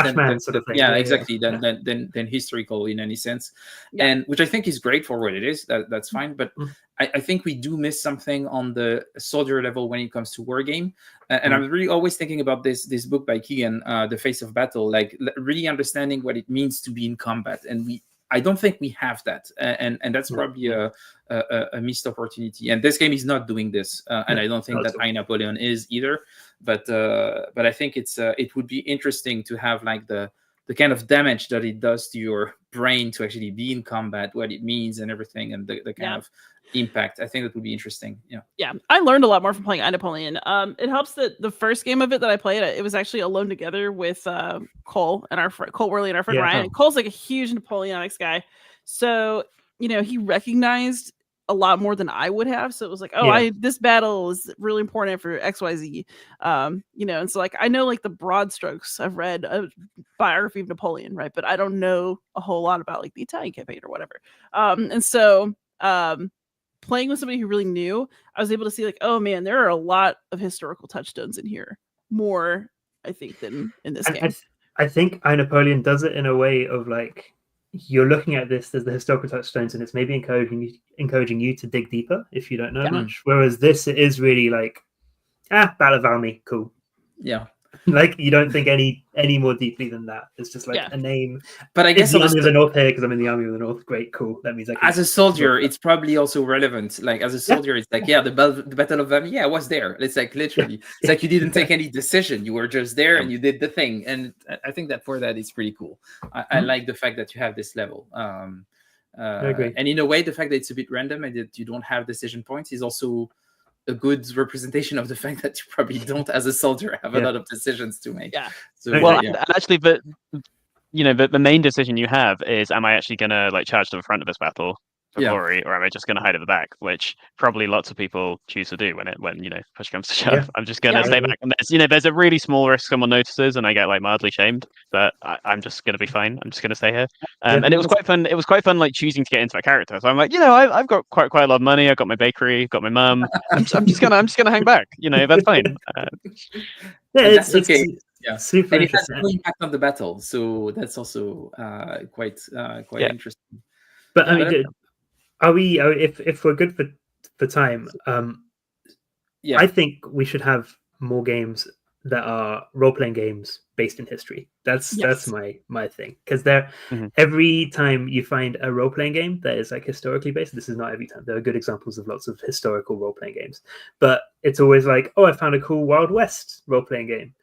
Sort of thing. Exactly. Than historical in any sense, and which I think is great for what it is. That's fine, but I think we do miss something on the soldier level when it comes to Wargame. And I'm really always thinking about this book by Keegan, The Face of Battle, like really understanding what it means to be in combat, and I don't think we have that, and that's probably a missed opportunity. And this game is not doing this, and I don't think that I Napoleon is either. But I think it would be interesting to have like the kind of damage that it does to your brain to actually be in combat, what it means and everything, and the kind of impact. I think that would be interesting. Yeah, I learned a lot more from playing I Napoleon. It helps that the first game of it that I played, it was actually alone together with Cole and Cole Worley and our friend Ryan. And Cole's like a huge Napoleonics guy, so he recognized a lot more than I would have. So it was like, this battle is really important for XYZ. And so like I know like the broad strokes. I've read a biography of Napoleon, right? But I don't know a whole lot about like the Italian campaign or whatever. And so playing with somebody who really knew, I was able to see like, oh man, there are a lot of historical touchstones in here. More, I think, than in this game. I think I Napoleon does it in a way of like, you're looking at this as the historical touchstones, and it's maybe encouraging you to dig deeper if you don't know much. Whereas this, it is really like, Battle of Valmy, cool. Yeah. Like you don't think any more deeply than that. It's just like a name. But I guess the Army of the North here because I'm in the Army of the North. Great, cool. That means as a soldier, it's probably also relevant. Like as a soldier, it's like the Battle of Valmy. Yeah, I was there. It's like literally, it's like you didn't take any decision. You were just there and you did the thing. And I think that for that it's pretty cool. I like the fact that you have this level. I agree. And in a way, the fact that it's a bit random and that you don't have decision points is also a good representation of the fact that you probably don't, as a soldier, have a lot of decisions to make. So, and actually, the main decision you have is, am I actually gonna like charge to the front of this battle, for glory, or am I just going to hide at the back, which probably lots of people choose to do when push comes to shove. I'm just going to stay back. And there's a really small risk someone notices, and I get like mildly shamed, but I'm just going to be fine. I'm just going to stay here. And it was quite fun. It was quite fun, like choosing to get into that character. So I'm like, I've got quite a lot of money. I've got my bakery, got my mum. I'm just gonna hang back. That's fine. That's okay. Yeah, super and interesting. It has no impact on the battle, so that's also quite interesting. But I mean, if we're good for time, I think we should have more games that are role-playing games based in history. That's my thing, because every time you find a role-playing game that is like historically based, this is not every time, there are good examples of lots of historical role-playing games, but it's always like, I found a cool Wild West role-playing game.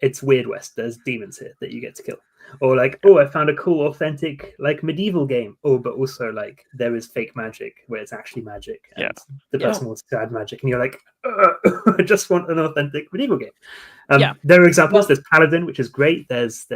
It's Weird West, there's demons here that you get to kill. Or like, I found a cool, authentic, like medieval game. But also like there is fake magic where it's actually magic, and the person wants to add magic, and you're like, I just want an authentic medieval game. There are examples. There's Paladin, which is great. There's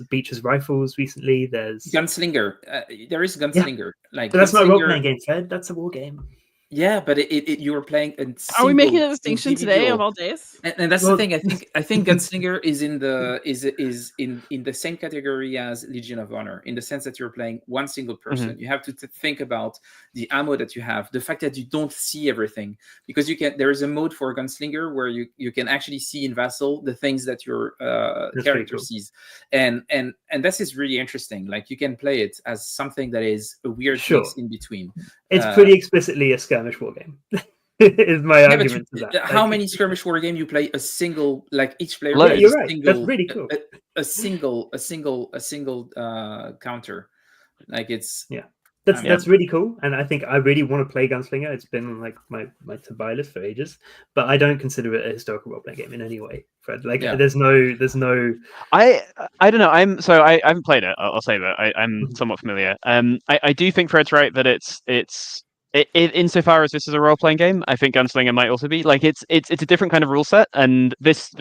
Beecher's Rifles recently. There's Gunslinger. There is Gunslinger. But that's not a role-playing game, Fred. That's a war game. Yeah, but you were playing. Are we making a distinction today of all days? And that's the thing. I think Gunslinger is in the same category as Legion of Honor, in the sense that you're playing one single person. Mm-hmm. You have to think about the ammo that you have, the fact that you don't see everything, because there is a mode for Gunslinger where you can actually see in Vassal the things that your character sees, and this is really interesting. Like you can play it as something that is a weird mix in between. It's pretty explicitly a skirmish war game. Is my argument to that. How many skirmish war game you play a single, like each player? Yeah, you're right. That's really cool. A single counter. Like it's that's really cool, and I think I really want to play Gunslinger. It's been like my to buy list for ages, but I don't consider it a historical role playing game in any way, Fred. Like there's no. I don't know. I haven't played it. I'll say that I'm somewhat familiar. I do think Fred's right that it's insofar as this is a role-playing game, I think Gunslinger might also be like it's a different kind of rule set, and this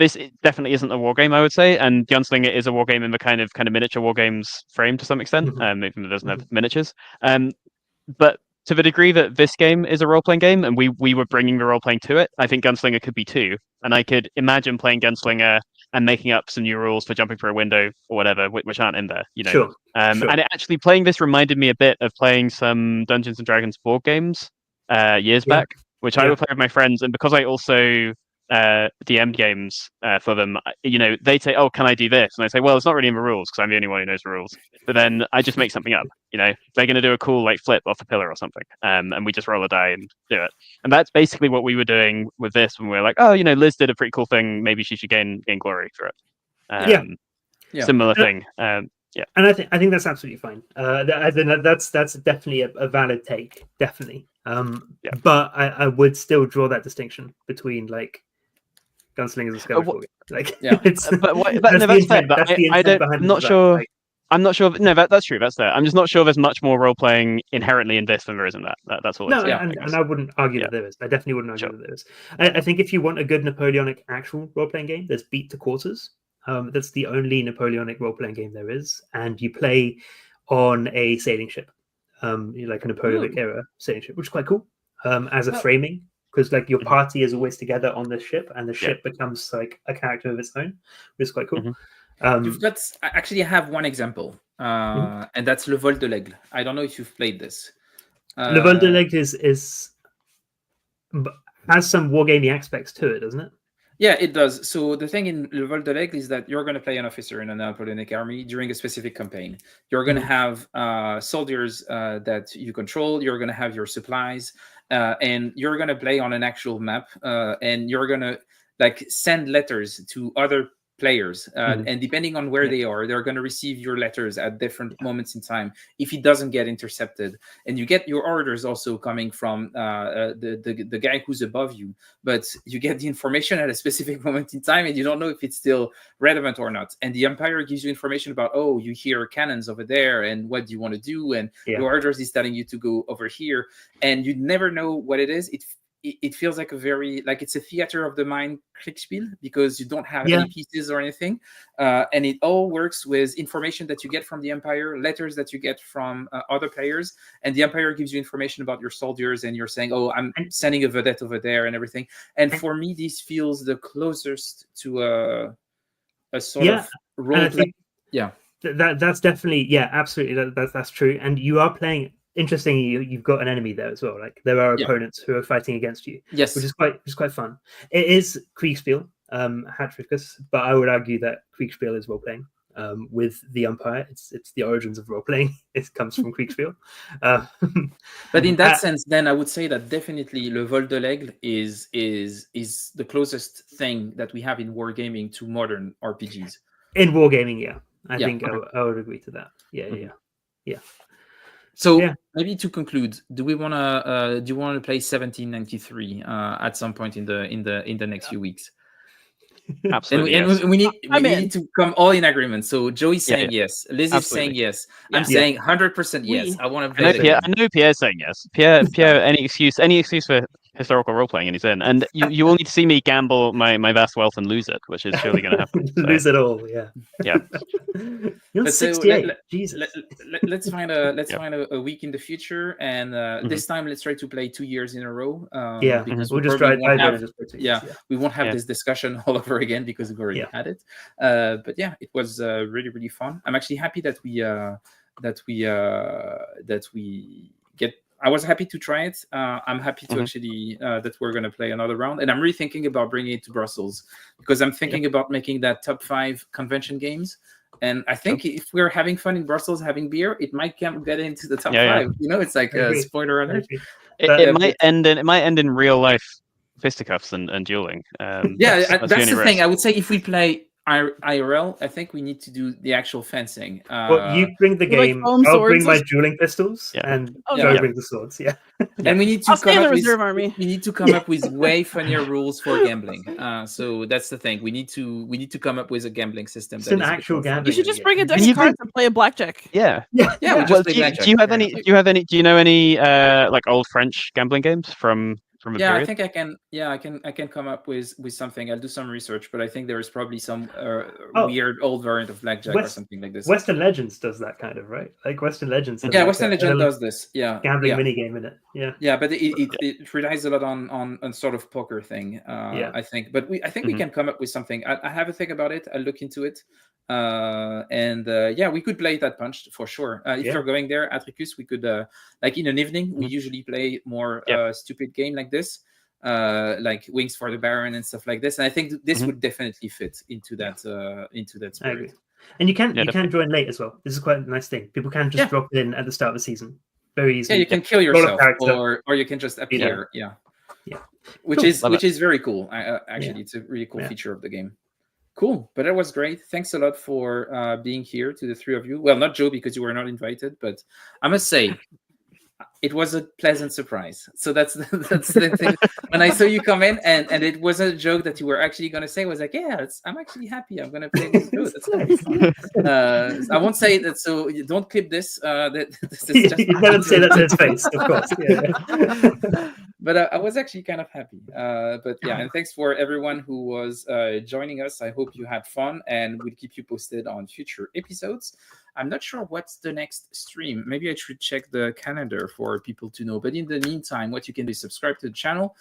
definitely isn't a war game, I would say. And Gunslinger is a war game in the kind of miniature war games frame to some extent, even though it doesn't have miniatures. But to the degree that this game is a role-playing game, and we were bringing the role-playing to it, I think Gunslinger could be too. And I could imagine playing Gunslinger and making up some new rules for jumping through a window or whatever, which aren't in there, Sure. And actually playing this reminded me a bit of playing some Dungeons and Dragons board games years back, which I would play with my friends. And because I also DM games for them, they say, "Oh, can I do this?" And I say, "Well, it's not really in the rules because I'm the only one who knows the rules." But then I just make something up. They're going to do a cool like flip off a pillar or something, and we just roll a die and do it. And that's basically what we were doing with this when we were like, "Oh, Liz did a pretty cool thing. Maybe she should gain glory for it." Similar thing. And I think that's absolutely fine. I think that's definitely a valid take, definitely. But I would still draw that distinction between like Gunslingers and skirmish war games. That's fair. But I'm not sure. I'm not sure. No, that's true. That's there. I'm just not sure there's much more role playing inherently in this than there is in that. That's all. And I wouldn't argue that there is. I definitely wouldn't argue that there is. I think if you want a good Napoleonic actual role playing game, there's Beat to Quarters. That's the only Napoleonic role playing game there is, and you play on a sailing ship, like a Napoleonic era sailing ship, which is quite cool. As a framing, because like your party is always together on the ship, and the ship becomes like a character of its own, which is quite cool. You've got actually I have one example, and that's Le Vol de l'Aigle. I don't know if you've played this. Le Vol de l'Aigle has some wargaming aspects to it, doesn't it? Yeah, it does. So the thing in Le Vol de l'Aigle is that you're going to play an officer in a Napoleonic army during a specific campaign. You're going to have soldiers that you control. You're going to have your supplies, and you're going to play on an actual map. And you're going to like send letters to other players, and depending on where they are, they're going to receive your letters at different moments in time if it doesn't get intercepted. And you get your orders also coming from the guy who's above you, but you get the information at a specific moment in time and you don't know if it's still relevant or not. And the Empire gives you information about, oh, you hear cannons over there and what do you want to do, and your orders is telling you to go over here, and you never know what it is. it feels like it's a theater of the mind Kriegspiel, because you don't have any pieces or anything, and it all works with information that you get from the Empire, letters that you get from other players, and the Empire gives you information about your soldiers, and you're saying, oh, I'm sending a vedette over there and everything. And for me, this feels the closest to a sort of role play. That's definitely absolutely that's true. And you are playing. Interestingly, you've got an enemy there as well. Like there are opponents who are fighting against you. Yes, which is quite fun. It is Kriegspiel, Hattrickus, but I would argue that Kriegspiel is role playing. With the Empire, it's the origins of role playing. It comes from Kriegspiel. But in that sense, then I would say that definitely Le Vol de l'Aigle is the closest thing that we have in wargaming to modern RPGs. In wargaming, I think I would agree to that. Yeah. So maybe to conclude, do you want to play 1793 at some point in the next few weeks? Absolutely. And we need to come all in agreement. So Joey's saying yes, Liz is saying yes. I'm saying 100% yes. I want to play. I know Pierre's saying yes. Pierre, any excuse for historical role playing, and he's in. And you will need to see me gamble my vast wealth and lose it, which is surely going to happen. So. Lose it all, yeah. You're 68. Jesus. Let's find a week in the future, and this time let's try to play 2 years in a row. Because we'll just try. We won't have this discussion all over again because we've already had it. But it was really, really fun. I'm actually happy that we get. I was happy to try it. I'm happy to actually that we're going to play another round, and I'm really thinking about bringing it to Brussels because I'm thinking about making that top 5 convention games. And I think if we're having fun in Brussels, having beer, it might get into the top 5. You know, it's like a spoiler alert. It might end in real life fisticuffs and dueling. That's the thing. I would say if we play IRL, I think we need to do the actual fencing. Well, you bring the game. I'll bring my dueling pistols, and Joe bring the swords. And we need to come up with army. We need to come up with way funnier rules for gambling. So that's the thing. We need to come up with a gambling system. It's an actual gambling. You should just bring a deck of cards and play a blackjack. Yeah. We just play blackjack. Do you know any like old French gambling games from a period? I think I can. I can come up with something. I'll do some research, but I think there is probably some weird old variant of blackjack or something like this. Western Legends does that kind of, right? Like Western Legends. Western Legend does this. Gambling mini game in it. But it relies a lot on sort of poker thing. I think, but I think we can come up with something. I have a think about it. I'll look into it. We could play that punch for sure. If you're going there, Attricus, we could like in an evening. We usually play more stupid game like this, like Wings for the Baron and stuff like this. And I think this would definitely fit into that spirit. I agree. And you can join late as well. This is quite a nice thing. People can just drop in at the start of the season very easily. Yeah, you can kill yourself, or you can just appear. Which is very cool. Actually, it's a really cool feature of the game. Cool, but that was great. Thanks a lot for being here to the 3 of you. Well, not Joe because you were not invited, but I must say it was a pleasant surprise. So that's the thing. When I saw you come in and it wasn't a joke that you were actually going to say, I was like, I'm actually happy. I'm going to play this too. That's nice. I won't say that, so you don't clip this. This is just you can't say that to his face, of course. But I was actually kind of happy. And thanks for everyone who was joining us. I hope you had fun, and we'll keep you posted on future episodes. I'm not sure what's the next stream. Maybe I should check the calendar for people to know. But in the meantime, what you can do is subscribe to the channel.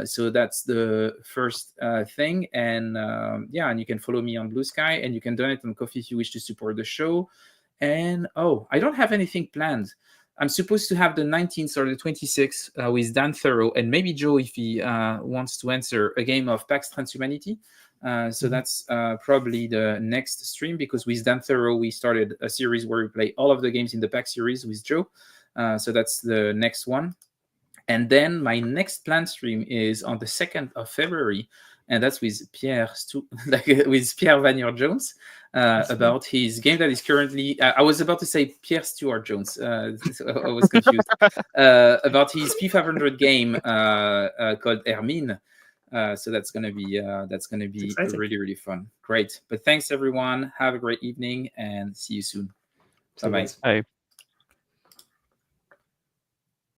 So that's the first thing. And and you can follow me on Blue Sky, and you can donate on Ko-fi if you wish to support the show. And I don't have anything planned. I'm supposed to have the 19th or the 26th with Dan Thorough, and maybe Joe if he wants to answer a game of Pax Transhumanity. So that's probably the next stream, because with Dan Thorough, we started a series where we play all of the games in the Pax series with Joe. So that's the next one. And then my next planned stream is on the 2nd of February, and that's with Pierre Vagneur-Jones about his game that is currently. I was about to say Pierre Stewart Jones. I was confused about his P500 game called Hermine. So that's gonna be really, really fun. Great. But thanks everyone. Have a great evening and see you soon. Bye bye.